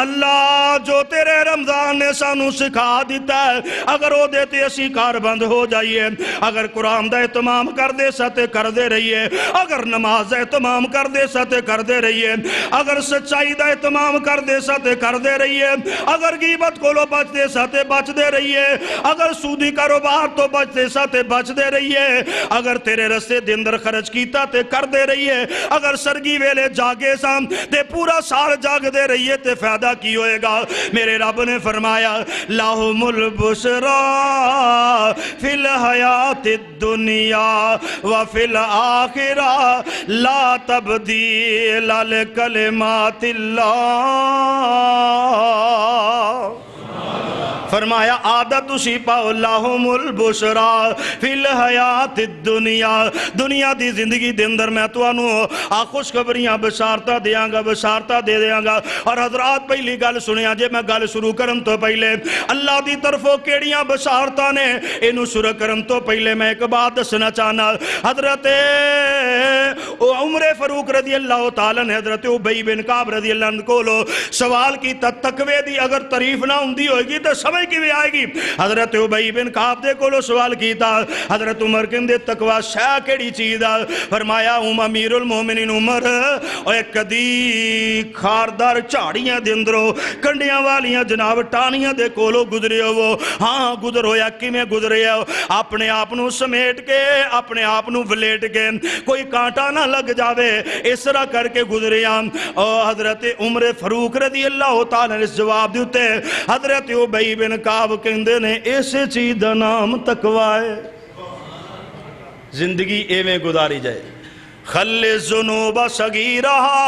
اللہ جو تیرے رمضان نے سانو سکھا دیتا ہے اگر او دے تے اسی کار بند ہو جائیے، اگر قرآن دا اہتمام کر دے ستے کر دے رہیے، اگر نماز دا اہتمام کر دے ستے کر دے رہیے، اگر سچائی دا اہتمام کر دے ستے کر دے رہیے، اگر غیبت کو لو بچ دے ستے بچ دے رہیے، اگر سودی کاروبار تو بچ دے ستے بچ دے رہیے، اگر تیرے رستے دے اندر خرچ کیتا تے کر دے رہیے، اگر سرگی ویلے جاگے سام تے پورا سال جاگ دے رہیے تے فائدہ کی ہوئے گا۔ میرے رب نے فرمایا لَهُمُ الْبُشْرَى فِي الْحَيَاةِ الدُّنْيَا وَفِي الْآخِرَةِ لَا تَبْدِيلَ لِكَلِمَاتِ اللَّهِ۔ فرمایا عادت اسی پاؤ لَهُمُ الْبُشْرَى فِي الْحَيَاةِ الدُّنْيَا، دنیا دی زندگی دے اندر میں تو انو خوشخبریاں بشارتہ دیاں گا، بشارتہ دے دیاں گا۔ اور حضرات پہلی گل سنیا جے میں گل شروع کرن تو پہلے اللہ دی طرفوں کیڑیاں بشارتہ نے انو شروع کرن تو پہلے میں ایک بات دسنا چاہنا۔ حضرت عمر فاروق رضی اللہ تعالیٰ نے حضرت ابی بن کعب رضی اللہ عنہ کو لو سوال کی تقوی دی اگر تعریف نہ ہوندی ہوئے گی تو سمجھ کی بھی آئے گی۔ حضرت ابی بن کعب دے کو لو سوال کیتا حضرت عمر کہندے تقوی شاہ کیڑی چیز دا؟ فرمایا امیر المومنین عمر اوے کدی خاردار چاڑیاں دے اندروں کنڈیاں والیاں جناب ٹانیاں دے کولو گزرے ہو؟ ہاں گزر ہویا کی میں گزرے ہو؟ اپنے آپنو سمیٹ کے اپنے آپنو ولیٹ کے کوئی کانٹا نہ لگ جاوے اس طرح کر کے گزرے ہم۔ حضرت عمر فاروق رضی اللہ تعالیٰ نے اس جواب دیتے حضرت ابی بن کعب کہندے نے ایسے چیز دا نام تقوی ہے۔ زندگی ایویں گزاری جائے خل الذنوب صغیرہا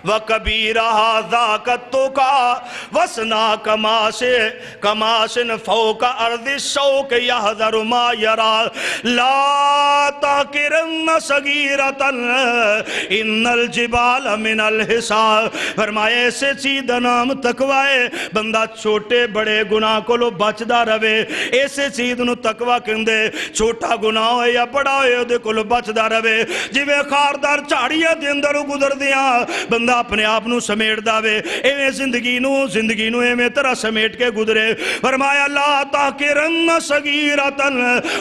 وکبیرہا ذاک التقی وسنا کماشن فوق ارض الشوق یحذر ما یرا لا تاکرن صغیرتا ان الجبال من الحصا۔ فرمایا ایسے چیز دا نام تقوی ہے بندہ چھوٹے بڑے گناہ کو لو بچدا رہے، ایسے چیز نو تقوی کہندے چھوٹا گناہ ہوئے یا بڑا ہوئے دے کو لو بچدا رہے۔ جویں خاردار چاڑیاں دے اندر گزر دیاں بندہ اپنے آپ نو سمیٹ داوے ایویں زندگی نو ایویں طرح سمیٹ کے گزرے۔ فرمایا لا تاکرن صغیرتا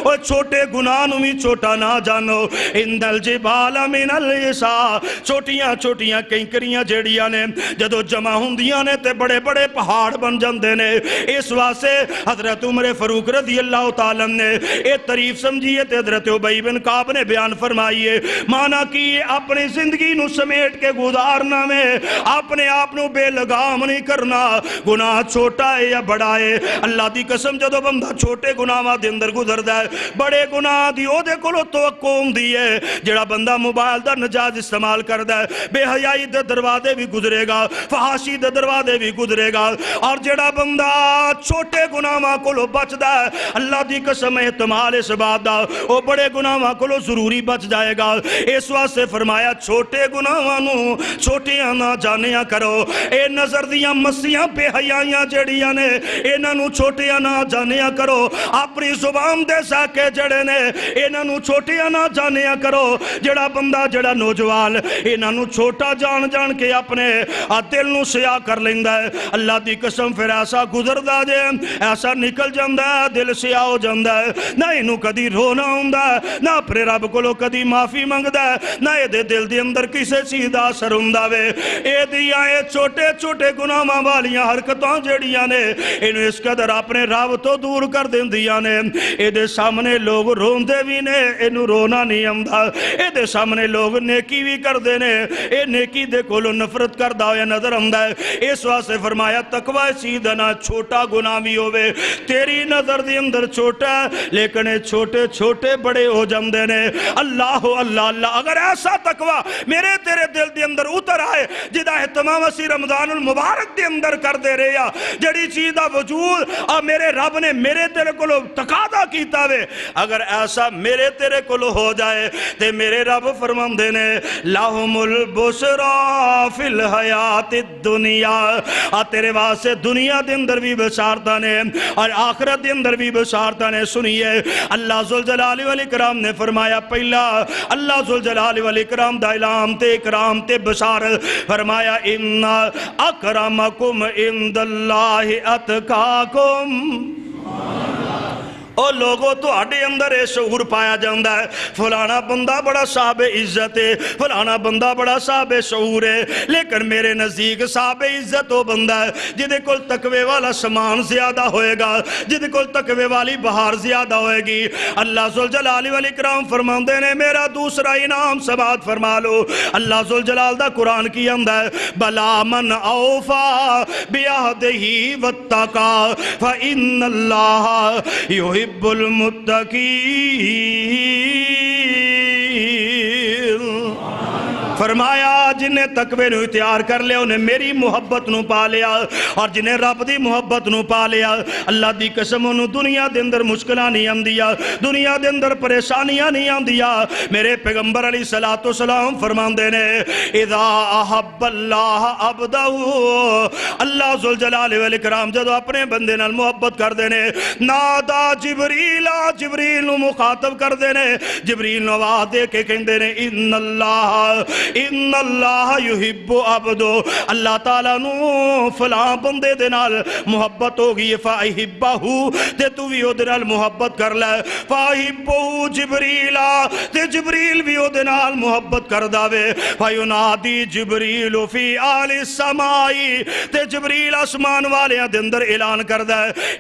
او چھوٹے گناہ نو بھی چھوٹا نہ جانو ان الجبال من الحصا، چھوٹیاں چھوٹیاں کنکریاں جیڑیاں نے جدو جمع ہوندیاں نے تے بڑے بڑے پہاڑ بن جاندے نے۔ اس واسطے حضرت عمر فاروق رضی اللہ تعالیٰ نے ایک تعریف سمجھیے تے حضرت ابی بن کعب نے بیان فرمائیے مانا کی اپنی زندگی نو سمیٹ کے گزارنا میں اپنے آپ نو بے لگام نہیں کرنا، گناہ چھوٹا ہے یا بڑا ہے۔ اللہ دی قسم جدو بندہ چھوٹے گناہ دے اندر گزر دا ہے بڑے گناہ دی او دے کولو توقع ہوندی ہے۔ جڑا بندہ موبائل دا نجائز استعمال کردا ہے بے حیائی دے دروازے بھی گزرے گا، فحاشی دے دروازے بھی گزرے گا، اور جڑا بندہ چھوٹے گناہ کولو بچدا ہے اللہ دی قسم احتمال اس بات دا او بڑے گناہ کولو ضروری بچ جائے گا۔ اس واسطے فرمایا چھوٹے گناہ چھوٹیاں نہ جانیا کرو اے نظر دیاں مسیاں بے حیائیاں جڑیاں نے انہاں نو چھوٹیاں نہ جانیا کرو اپنی زبان دے ساکے جڑے نے انہاں نو چھوٹیاں نہ جانیا کرو جڑا بندہ جڑا نوجوان انہاں نو چھوٹا جان جان کے اپنے دل نو سیاہ کر لیندا ہے اللہ دی قسم پھر ایسا گزردا جے ایسا نکل جاندا ہے دل سیاہ ہو جاندا ہے نہ اینو کدی رونا ہوندا ہے نہ اپنے رب کولو کدی معافی منگدا ہے نہ اے دے دل دے اندر کسے چیز دا اثر ہوندا وے اے دیاں اے چھوٹے چھوٹے گناہاں والیاں حرکتاں جڑیاں نے اینو اس قدر اپنے رب تو دور کر دیندیاں نے اے دے سامنے لوگ روندے بھی نے اینو رونا نہیں آندا اے دے سامنے لوگ نیکی بھی کردے نے اے نیکی دے کولو نفرت کردا ہویا نظر آندا ہے اس واسطے فرمایا تقوی چیز نہ چھوٹا گناہ بھی ہوے تیری نظر دے اندر چھوٹا ہے لیکن چھوٹے چھوٹے بڑے ہو جاندے نے اللہ اللہ اللہ اگر ایسا تقوی میرے تیرے دل دے اندر اتر آئے جدا اہتمام اسی رمضان المبارک دے اندر کر دے رہے یا جڑی چیز دا وجود اور میرے رب نے میرے تیرے کو تقاضا کیتا وے اگر ایسا میرے تیرے کو ہو جائے تے میرے رب فرماندے نے لہم البشرا فی الحیات الدنیا تیرے واسطے دنیا دے اندر بھی بشارتاں نے اور آخرت دے اندر بھی بشارتاں نے سنیے اللہ ذوالجلال والاکرام نے فرمایا پہلا اللہ ذوالجلال والاکرام دا اعلان تے اکرام تے بشارت فرمایا ان اکرمکم عند اللہ اتقاکم اور لوگوں تو ہڈے اندر اے شعور پایا جاندہ ہے فلانا بندہ بڑا صاحب عزت ہے فلانا بندہ بڑا صاحب شعور ہے لیکن میرے نزدیک صاحب عزت وہ بندہ ہے جدے کل تقوی والا سامان زیادہ ہوئے گا جدے کل تقوی والی بہار زیادہ ہوئے گی اللہ ذوالجلال والاکرام فرماندے نے میرا دوسرا انعام سبات فرما لو اللہ ذوالجلال دا قرآن کی اندہ ہے بلا من اوفا بیعہدہی واتقا فإن اللہ یحب المتقین فرمایا جنہیں تقوی نو اختیار کر لیا انہیں میری محبت نو پا لیا اور جنہیں رب دی محبت نو پا لیا اللہ دی قسم انہوں دنیا دے اندر مشکلہ نہیں آندیا دنیا دے اندر پریشانیاں نہیں آندیا میرے پیغمبر علیہ السلام فرماندے نے اذا احب اللہ عبدہو اللہ ذوالجلال والاکرام جدو اپنے بندے نال محبت کر دینے نادا جبریل جبریل نو مخاطب کر دینے جبریل نو آواز دے کے کہیں دینے ان اللہ یحب عبدو اللہ تعالیٰ نو فلاں بندے دے نال محبت ہوگی فاحبہو تے تو بھی او دے نال محبت کر لے فاحبہو جبریلا تے جبریل بھی او دے نال محبت کر داوے فینادی جبریل فی آل السمائی تے جبریل آسمان والے دے اندر اعلان کر دے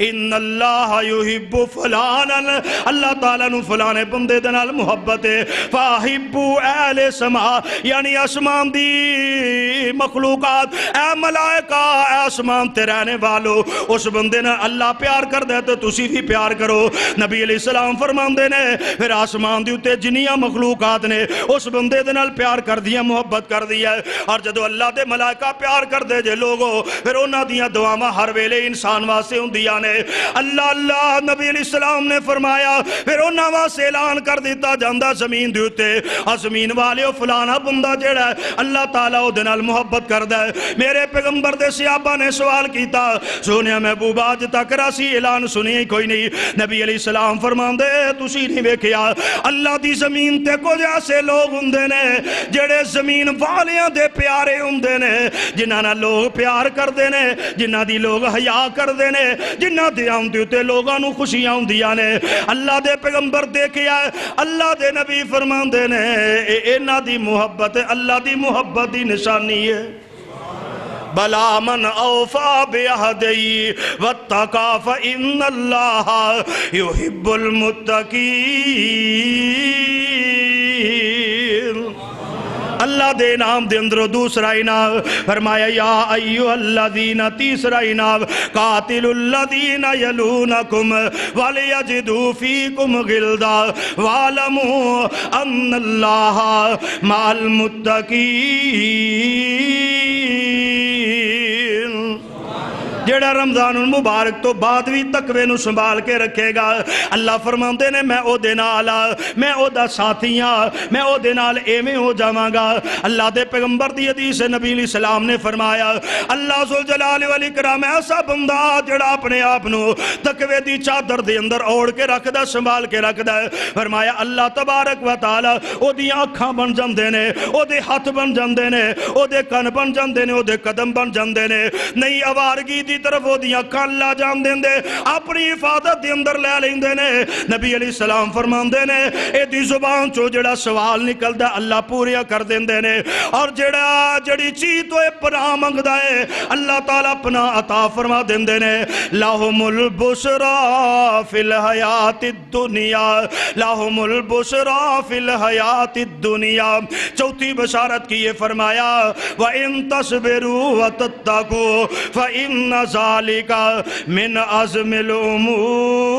ان اللہ یحب فلانا اللہ تعالیٰ نو فلانے بندے دے نال محبت ہے فاحبو اہل سما یعنی آسمان دی مخلوقات اے ملائکہ اے آسمان تے رہنے والو اس بندے نے اللہ پیار کر دے تو تسی بھی پیار کرو نبی علیہ السلام فرماندے نے پھر آسمان دی اتے جنیاں مخلوقات نے اس بندے دے نال پیار کر دیا محبت کر دیا اور جدو اللہ دے ملائکہ پیار کر دے جے لوگو پھر انہاں دیاں دعاواں ہر ویلے انسان واسطے ہوندیاں نے اللہ اللہ نبی علیہ السلام نے فرمایا پھر انہاں واسطے اعلان کر دیتا جاندہ زمین دے اتے زمین والے فلانا بندہ جڑا ہے اللہ تعالیٰ او دنال محبت کر دے میرے پیغمبر دے صحابہ نے سوال کیتا سونیا محبوب آج تک راسی اعلان سنی کوئی نہیں نبی علیہ السلام فرمان دے تسی نہیں ویکھیا اللہ دی زمین تے کو جیسے لوگ ہوندے نے جڑے زمین والیاں دے پیارے ہوندے نے جنہاں نہ لوگ پیار کر دے نے جنہاں دی لوگ حیا کر دے نے جنہاں دے آمدے تے لوگاں نو خوشیاں ہوندیاں نے اللہ دے پیغمبر دیکھیا اللہ دے نبی فرمان دے نے انہاں دی محبت اللہ دی محبت دی نشانی ہے بلا من اوفا بعہدہی واتقا فإن اللہ یحب المتقین اللہ دے انعام دے اندر دوسرا انعام فرمایا یا ایوہ الذین تیسرا انعام قاتل الذین یلونکم ولیجدو فیکم غلدہ وعلموا ان اللہ مع المتقین جڑا رمضان المبارک تو بعد بھی تقوی نو سنبھال کے رکھے گا اللہ فرماندے نے میں او دے نال میں او دا ساتھی ہاں میں او دے نال ایویں ہو جاواں گا اللہ دے پیغمبر دی حدیث نبی علیہ السلام نے فرمایا اللہ ذوالجلال والاکرام ایسا بندہ جڑا اپنے آپ نو تقوی دی چادر دے اندر اوڑھ کے رکھدا سنبھال کے رکھدا فرمایا اللہ تبارک و تعالی او دی آنکھاں بن جاندے نے او دے ہاتھ بن جاندے نے او دے کن بن جاندے نے او دے قدم بن جاندے نے نہیں آوارگی دی طرف او دی آنکھاں لا جان دیندے اپنی حفاظت دے اندر لے لیندے نے نبی علیہ السلام فرماندے نے اے دی زبان چو جڑا سوال نکلدا اللہ پوریا کر دیندے نے اور جڑی چیز تو پناہ منگدا ہے اللہ تعالیٰ پناہ عطا فرما دیندے نے لہم البشرا فی الحیات الدنیا لہم البشرا فی الحیات الدنیا چوتھی بشارت کی یہ فرمایا وَإِن تَصْبِرُوا وَتَتَّقُوا فَإِنَّ ذَلِكَ مِنْ عَزْمِ الْأُمُورِ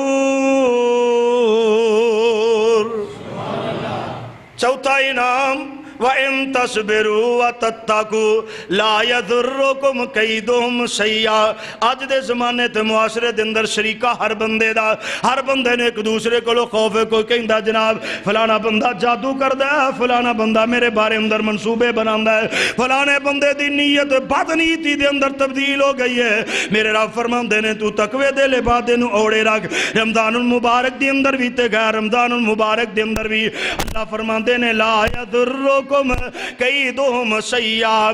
چوتھا انعام وَإِن تَصْبِرُوا وَتَتَّقُوا لَا يَضُرُّكُمْ كَيْدُهُمْ شَيْئًا آج دے زمانے تے معاشرے دے اندر شریکہ ہر بندے دا ہر بندے نے ایک دوسرے کو خوف ہے کوئی کہندا جناب فلانا بندہ جادو کردا ہے فلانا بندہ میرے بارے اندر منصوبے بناندا ہے فلانے بندے دی نیت بد نیتی دے اندر تبدیل ہو گئی ہے میرے رب فرماندے نے تو تقوی دے لبادے نو اوڑے رکھ رمضان المبارک دے اندر بھی تے غیر رمضان المبارک دے اندر بھی اللہ فرماندے نے لا يَضُرُّكُمْ کیدہم شیئا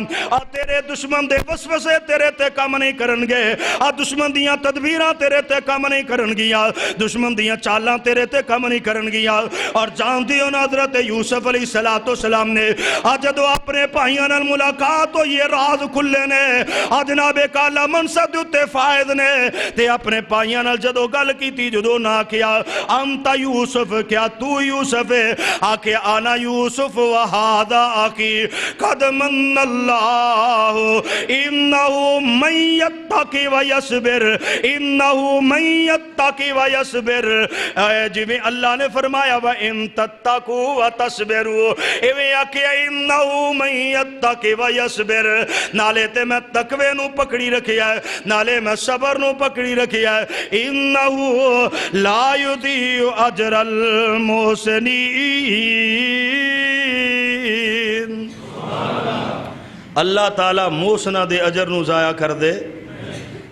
تیرے دشمن دے وسوسے تیرے تے کم نہیں کرن گے دشمن دیاں تدبیراں تیرے تے کم نہیں کرن گیا دشمن دیاں چالاں تیرے تے کم نہیں کرن گیا اور جان دیو حضرت یوسف علیہ السلام نے جدو اپنے بھائیاں نال ملاقات ہو یہ راز کھلے نے جناب کالا منصب تے فائد نے تے اپنے بھائیاں نال جدو گل کیتی جدو نہ کیا انت یوسف کیا تو یوسف ہے آکے آنا یوسف وہاں آکی قد من اللہ انہو من یتقی ویصبر انہو من یتقی ویصبر جی میں اللہ نے فرمایا وَإِن تَتَّقُوا وَتَصْبِرُوا ایویں آکے انہو من یتقی ویصبر نالے تے میں تقوی نو پکڑی رکھیا ہے نالے میں صبر نو پکڑی رکھیا ہے انہو لا یضیع اجر المحسنین اللہ تعالیٰ موسنا دے اجر نو ضائع کر دے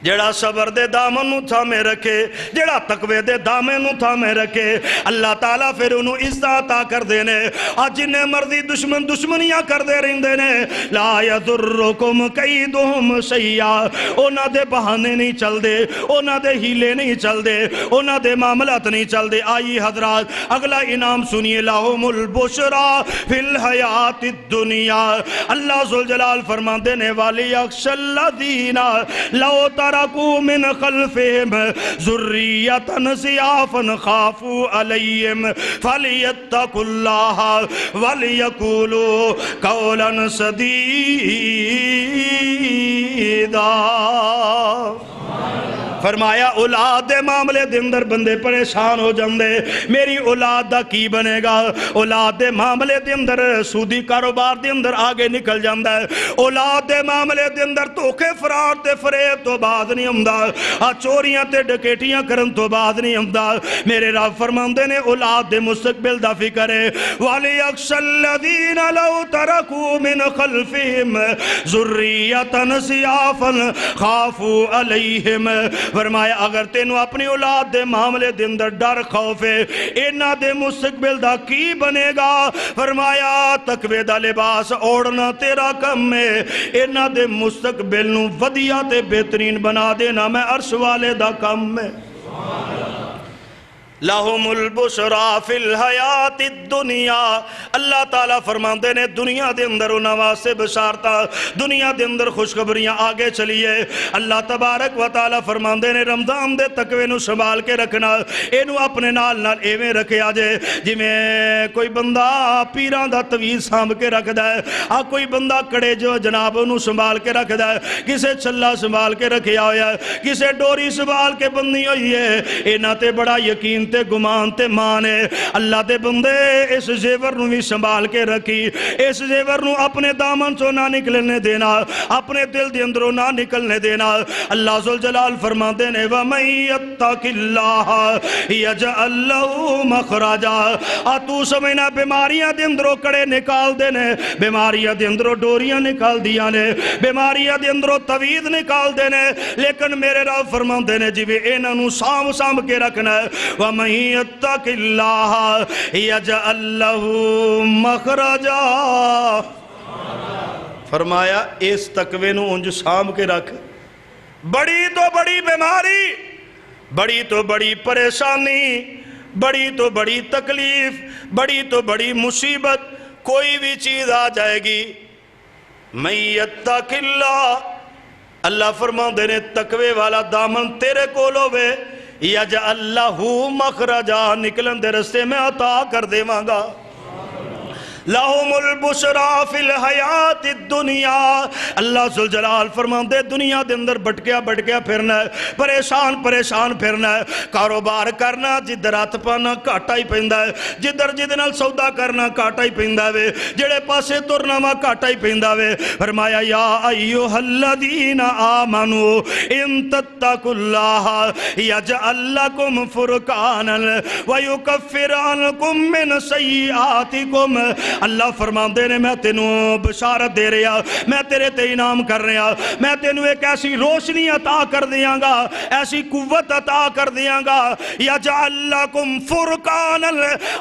جڑا صبر دے دامن نو تھامے رکھے جڑا تقوی دے دامن نو تھامے رکھے اللہ تعالیٰ پھر انہوں عزت عطا کر دینے آج جنہیں مرضی دشمن دشمنیاں کر دے رہن دینے لا یضرکم کیدہم شیئا اونا دے بہانے نہیں چل دے اونا دے ہیلے نہیں چل دے اونا دے معاملات نہیں چل دے آئی حضرات اگلا انعام سنیے لہم البشرا فی الحیات الدنیا اللہ ذوالجلال فرمان دینے والی اکش الذین لو ترکوا من خلفهم ذریة ضعافا خافوا علیہم فلیتقوا اللہ ولیقولوا قولا سدیدا فرمایا اولاد دے معاملے دے اندر بندے پریشان ہو جاندے میری اولاد دا کی بنے گا اولاد دے معاملے دے اندر سودی کاروبار دے اندر آگے نکل جاندہ ہے اولاد دے معاملے دے اندر دھوکے فرار تے فریب تو بعد نہیں ہمدا چوریاں تے ڈکیٹیاں کرن تو بعد نہیں ہمدا میرے رب فرماندے نے اولاد دے مستقبل دا فکر ہے وَلِيَخْشَ الَّذِينَ لَوْ تَرَكُوا مِنْ خَلْفِهِمْ ذُرِّيَّةً ضِعَافًا خَافُوا عَلَيْهِمْ فرمایا اگر تینوں اپنی اولاد دے معاملے دے اندر ڈر خوف ہے اینا دے مستقبل دا کی بنے گا فرمایا تقوی دا لباس اوڑنا تیرا کم ہے اینا دے مستقبل نو ودیہ تے بہترین بنا دینا میں عرش والے دا کم ہے لہم البشرا فی الحیات الدنیا اللہ تعالیٰ فرماندے نے دنیا دے اندر انہوں سے بشارتا دنیا دے اندر خوشخبریاں آگے چلیے اللہ تبارک و تعالیٰ فرماندے نے رمضان دے تقوی نو سنبھال کے رکھنا اینو اپنے نال ایویں رکھے آجے جی میں کوئی بندہ پیران دا طویل سامھ کے رکھ دے کوئی بندہ کڑے جو جناب انہوں سنبھال کے رکھ دے کسے چھلا سنبھال کے رکھے آیا کسے ڈوری سنبھال کے بندی ہوئی ہے اینا تے بڑا یقین تے گمان تے مانے اللہ دے بندے اس زیور نو بھی سنبھال کے رکھی اس زیور نو اپنے دامن چو نہ نکلنے دینا اپنے دل دے اندروں نہ نکلنے دینا اللہ ذوالجلال فرما دینے وَمَن يَتَّقِ اللَّهَ يَجْعَل لَّهُ مَخْرَجًا تو سمجھنا بیماریاں دے اندروں کڑے نکال دینے بیماریاں دے اندروں ڈوریاں نکال دیا نے بیماریاں دے اندروں توید نکال دینے لیکن میرے رب فرما دینے جی بھی انہاں نو سام کے رکھنا ہے وَمَن يَتَّقِ اللَّهَ يَجْعَل لَّهُ مَخْرَجًا فرمایا اس تقوی نو انج سام کے رکھ بڑی تو بڑی بیماری بڑی تو بڑی پریشانی بڑی تو بڑی تکلیف بڑی تو بڑی مصیبت کوئی بھی چیز آ جائے گی مَن يَتَّقِ اللَّهَ اللہ فرما دینے تقوی والا دامن تیرے کولو وے یجعل لہو مخرجا نکلن دے رستے میں عطا کر دے مانگا لہم البشرا فی الحیات الدنیا اللہ ذوالجلال فرما دے دنیا دے اندر بٹکیا پھرنا ہے پریشان پھرنا ہے کاروبار کرنا جدر ہاتھ پانا کاٹا ہی پہندہ ہے جدر جدنال سودا کرنا کاٹا ہی پہندہ ہے جڑے پاسے ترنا ما کاٹا ہی پہندہ ہے فرمایا یا ایوہ الذین آمنوا ان تتقوا اللہ یجعل لکم فرقانا ویکفر عنکم من سیئاتکم اللہ فرما دینے میں تینوں بشارت دے رہا میں تیرے تے انعام کر رہا میں تینوں ایک ایسی روشنی عطا کر دیاں گا ایسی قوت عطا کر دیاں گا یجعل لکم فرقانا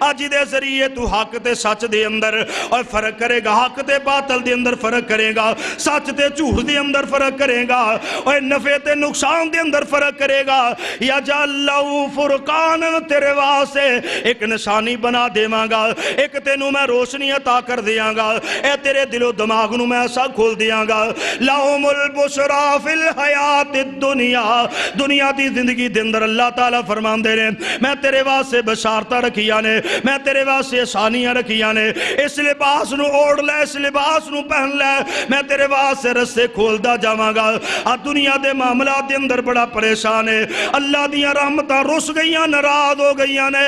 آج دے ذریعے تو حق تے سچ دے اندر اور فرق کرے گا حق تے باطل دے اندر فرق کرے گا سچ تے جھوٹ دے اندر فرق کرے گا اور نفع تے نقصان دے اندر فرق کرے گا یجعل لہو فرقانا تیرے واسے ایک نشانی بنا دے مانگا ایک تینوں میں روشنی عطا کر دیاں گا اے تیرے دل و دماغ نو میں ایسا کھول دیاں گا لہم البشرا فی الحیات الدنیا دنیا دی زندگی دے اندر اللہ تعالیٰ فرمان دے رہے میں تیرے واسے بشارتہ رکھیا نے میں تیرے واسے آسانیاں رکھیا نے اس لباس نو اوڑ لے اس لباس نو پہن لے میں تیرے واسے رسے کھول دا جاواں گا دنیا دے معاملات دے اندر بڑا پریشان ہے اللہ دیاں رحمتاں رس گئیاں ناراض ہو گئیاں نے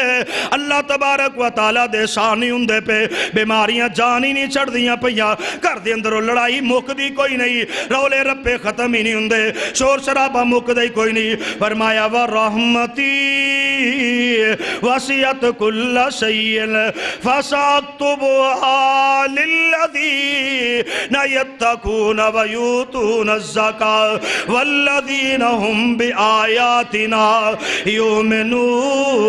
اللہ تبارک و تعالیٰ دے شانی ہوندے پہ بیماریاں جانی نہیں چڑھ دیاں پہیاں کر دے اندروں لڑائی مک دی کوئی نہیں رولے رپے ختم ہی نہیں ہوندے شور شرابہ مک دی کوئی نہیں فرمایا وَرَحْمَتِي وَسِعَتْ كُلَّ شَيْءٍ فَسَأَكْتُبُهَا لِلَّذِينَ يَتَّقُونَ وَيُؤْتُونَ الزَّكَاةَ وَالَّذِينَ هُمْ بِآيَاتِنَا يُؤْمِنُونَ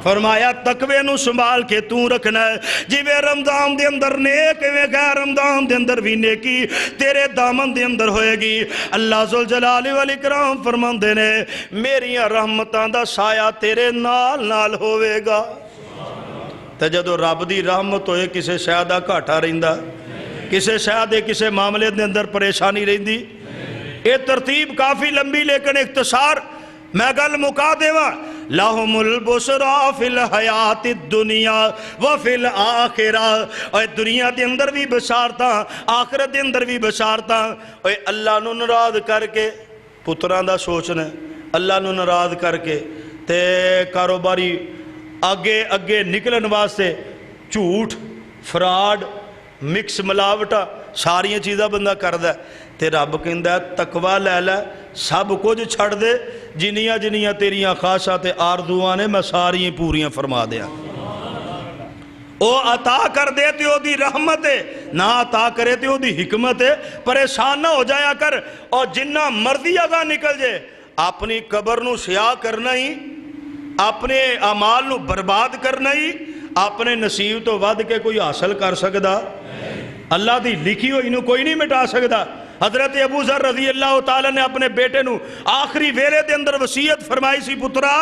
فرمایا تقوی نو سنبھال کے تو رکھنا ہے جویں رمضان دے اندر نیک میں غیر رمضان دے اندر بھی نیکی تیرے دامن دے اندر ہوئے گی اللہ ذوالجلال والاکرام فرماندے نے میری رحمتاں دا سایہ تیرے نال ہوئے گا تے جدو رب دی رحمت ہوئے کسے شاید گھاٹا رہندا کسے شاید کسے معاملے دے اندر پریشانی رہندی یہ ترتیب کافی لمبی لیکن اختصار میں گل مکا دیواں لہم البشرا فی الحیات الدنیا وفی الآخرہ اور دنیا دے اندر بھی بشارتاں آخرت دے اندر بھی بشارتاں اور اللہ نو نراض کر کے پتران دا سوچنا اللہ نو نراض کر کے تے کاروباری اگے نکلن واسطے جھوٹ فراڈ مکس ملاوٹا ساریاں چیزاں بندہ کردہ تے رب کہندا تقوی لے لے سب کچھ چھڑ دے جنیاں تیریاں خواہشاں تے آرزوواں نے میں ساریاں پوریاں فرما دیا او عطا کر دے تے او دی رحمت ہے نہ عطا کرے تے او دی حکمت ہے پریشان نہ ہو جایا کر اور جنہ مرضی اگا نکل جائے اپنی قبر نو سیاہ کرنا ہی اپنے اعمال نو برباد کرنا ہی اپنے نصیب تو ود کے کوئی حاصل کر سکدا اللہ دی لکھی ہوئی نو کوئی نہیں مٹا سکدا حضرت ابو ذر رضی اللہ تعالیٰ نے اپنے بیٹے نو آخری ویلے دے اندر وصیت فرمائی سی پترا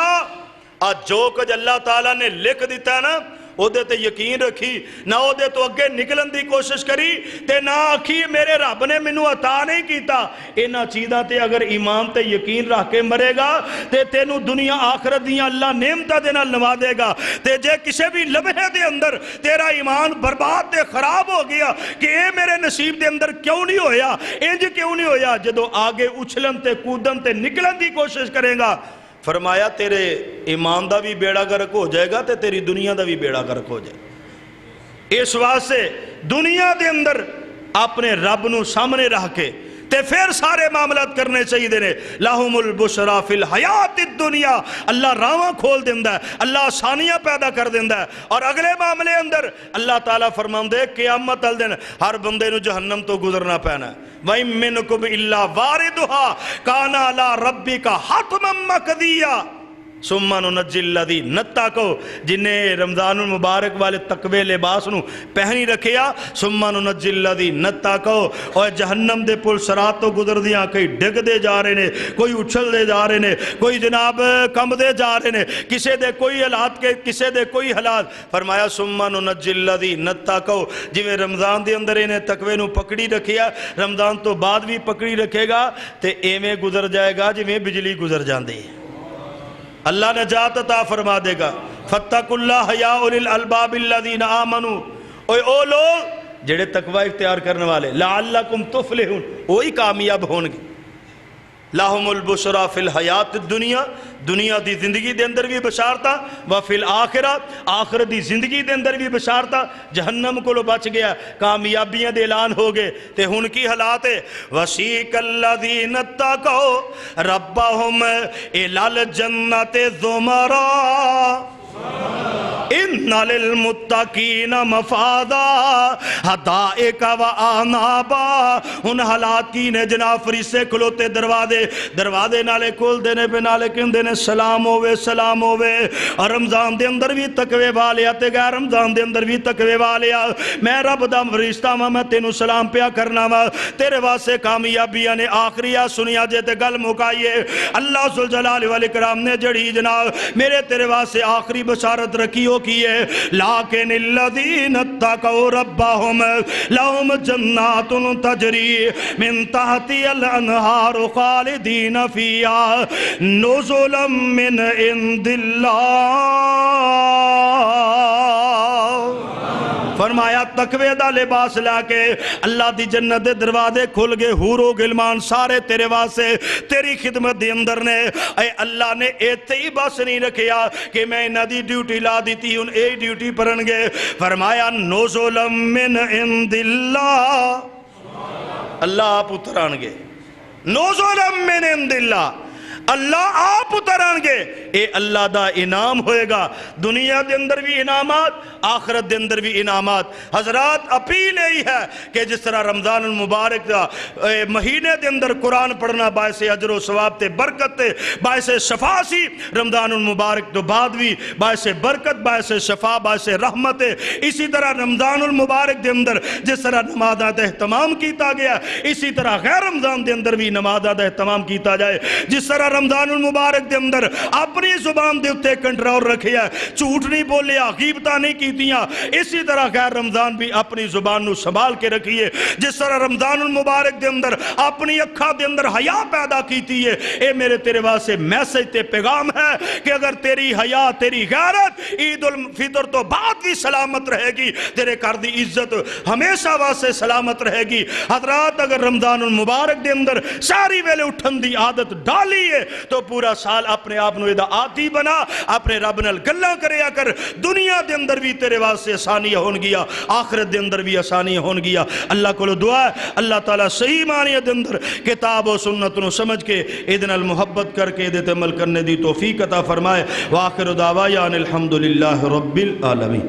آج جو کچھ اللہ تعالیٰ نے لکھ دیتا ہے نا او دے تے یقین رکھی، نہ او دے تو اگے نکلن دی کوشش کری، تے نہ آکھی میرے رب نے مینوں عطا نہیں کیتا۔ انہاں چیزاں تے اگر ایمان تے یقین رکھ کے مرے گا تے تینوں دنیا آخرت دیاں اللہ نعمتاں دے نال نوازے گا۔ تے جے کسے بھی لمحے دے اندر تیرا ایمان برباد تے خراب ہو گیا کہ اے میرے نصیب دے اندر کیوں نہیں ہویا، انج کیوں نہیں ہویا، جدو آگے اچھلن تے کودن تے نکلن دی کوشش کرے گا، فرمایا تیرے ایمان دا بھی بیڑا گرک ہو جائے گا تے تیری دنیا دا بھی بیڑا گرک ہو جائے گا۔ اس واسطے دنیا دے اندر اپنے رب نو سامنے رہ کے تے پھر سارے معاملات کرنے چاہیے دینے۔ لہم البشرا فی الحیات الدنیا، اللہ راواں کھول دیندہ ہے، اللہ آسانیاں پیدا کر دیندہ ہے، اور اگلے معاملے اندر اللہ تعالیٰ فرمان دے قیامت الدن ہر بندے نو جہنم تو گزرنا پینا ہے۔ وَإِن مِّنكُمْ إِلَّا وَارِدُهَا كَانَ عَلَىٰ رَبِّكَ حَتْمًا مَّقْضِيًّا ثُمَّ نُنَجِّي الَّذِينَ اتَّقَوْا، جنہیں رمضان المبارک والے تقوی لباس نو پہنی رکھیا، ثُمَّ نُنَجِّي الَّذِينَ اتَّقَوْا، اور جہنم دے پل صراط تو گزر دیاں، کئی ڈگ دے جا رہے نے، کوئی اچھل دے جا رہے نے، کوئی جناب کم دے جا رہے نے، کسے دے کوئی حالات کے کسے دے کوئی حالات، فرمایا ثُمَّ نُنَجِّي الَّذِينَ اتَّقَوْا، جویں رمضان دے اندر انہیں تقوی نو پکڑی رکھیا، رمضان تو بعد بھی پکڑی رکھے گا تے ایویں گزر جائے گا جویں بجلی گزر جاندی ہے۔ اللہ نجات عطا فرما دے گا۔ فَاتَّقُوا اللَّهَ يَا أُولِي الْأَلْبَابِ الَّذِينَ آمَنُوا، او لوگ جڑے تقوی اختیار کرنے والے، لَعَلَّكُمْ تُفْلِحُونَ، وہی کامیاب ہون گے۔ لَهُمُ الْبُشْرَى فِي الْحَيَاةِ الدُّنْيَا، دنیا دی زندگی دے اندر بھی بشارتا، وَفِي الْآخِرَةِ، آخرت دی زندگی دے اندر بھی بشارتا، جہنم کو لو بچ گیا، کامیابیاں دے اعلان ہو گئے، تے ہن کی حالات ہے؟ وَسِيقَ الَّذِينَ اتَّقَوْا رَبَّهُمْ إِلَى الْجَنَّةِ زُمَرًا إِنَّ لِلْمُتَّقِينَ مَفَازًا حَدَائِقَ وَأَعْنَابًا۔ ان حالات کی نے جناب فریسے کھلوتے دروازے نالے کھول دینے پہ نالے کن دینے سلام ہوئے سلام ہوئے۔ اور رمضان دے اندر بھی تقوی والیا تے غیر رمضان دے اندر بھی تقوی والیا، میں رب دا فرشتہ ہاں، میں تینوں سلام پیا کرنا وا، تیرے واسطے کامیابیاں نے آخریہ سنیا جے تے گل مکائیے۔ اللہ ذوالجلال والاکرام نے جڑی جناب میرے تیرے واسطے آخری بشارت رکھی ہو کی ہے، لیکن الذین اتقوا ربہم لہم جنات تجری من تحتی الانہار خالدین فیہا نزلا من عند اللہ۔ فرمایا تقوی دا لباس لا کے اللہ دی جنت دے دروازے کھل گئے، حور و غلمان سارے تیرے واسطے تیری خدمت دے اندر نے۔ اے اللہ نے ایتے ہی بس نہیں رکھیا کہ میں انہاں دی ڈیوٹی لا دیتی ہوں، اے ڈیوٹی پرن گے، فرمایا نزلا من عند اللہ، اللہ آپ اتران گے، نزلا من عند اللہ، اللہ آپ اتران گے، اے اللہ دا انعام ہوئے گا، دنیا دے اندر بھی انعامات، آخرت دے اندر بھی انعامات۔ حضرات اپیل یہی ہے کہ جس طرح رمضان المبارک دا مہینے دے اندر قرآن پڑھنا باعث اجر و ثواب تے برکت تے باعث شفا سی، رمضان المبارک تو بعد بھی باعث برکت، باعث شفا، باعث رحمت ہے۔ اسی طرح رمضان المبارک دے اندر جس طرح نمازاں دا اہتمام کیتا گیا، اسی طرح غیر رمضان دے اندر بھی نمازاں دا اہتمام کیتا جائے۔ جس طرح رمضان المبارک دے اندر اپنی زبان دے اتے کنٹرول رکھے ہے، جھوٹ نہیں بولیا، غیبتہ نہیں کیتیاں، اسی طرح غیر رمضان بھی اپنی زبان نو سنبھال کے رکھیے۔ جس طرح رمضان المبارک دے اندر اپنی اکھا دے اندر حیا پیدا کیتی ہے، اے میرے تیرے واسطے میسج تے پیغام ہے کہ اگر تیری حیا، تیری غیرت عید الفطر تو بعد بھی سلامت رہے گی، تیرے گھر دی عزت ہمیشہ واسطے سلامت رہے گی۔ حضرات اگر رمضان المبارک دے اندر ساری ویلے اٹھن دی عادت ڈالی ہے تو پورا سال اپنے آپ نو دا عادی بنا، اپنے رب نال گلاں کریا کر، دنیا دے اندر بھی تیرے واسطے آسانیاں ہون گیا، آخرت دے اندر بھی آسانیاں ہون گیا۔ اللہ کو دعا ہے اللہ تعالیٰ صحیح معنی دے اندر کتاب و سنت نو سمجھ کے اید نال محبت کر کے اید عمل کرنے دی توفیق عطا فرمائے۔ وآخر دعوانا الحمدللہ رب العالمین۔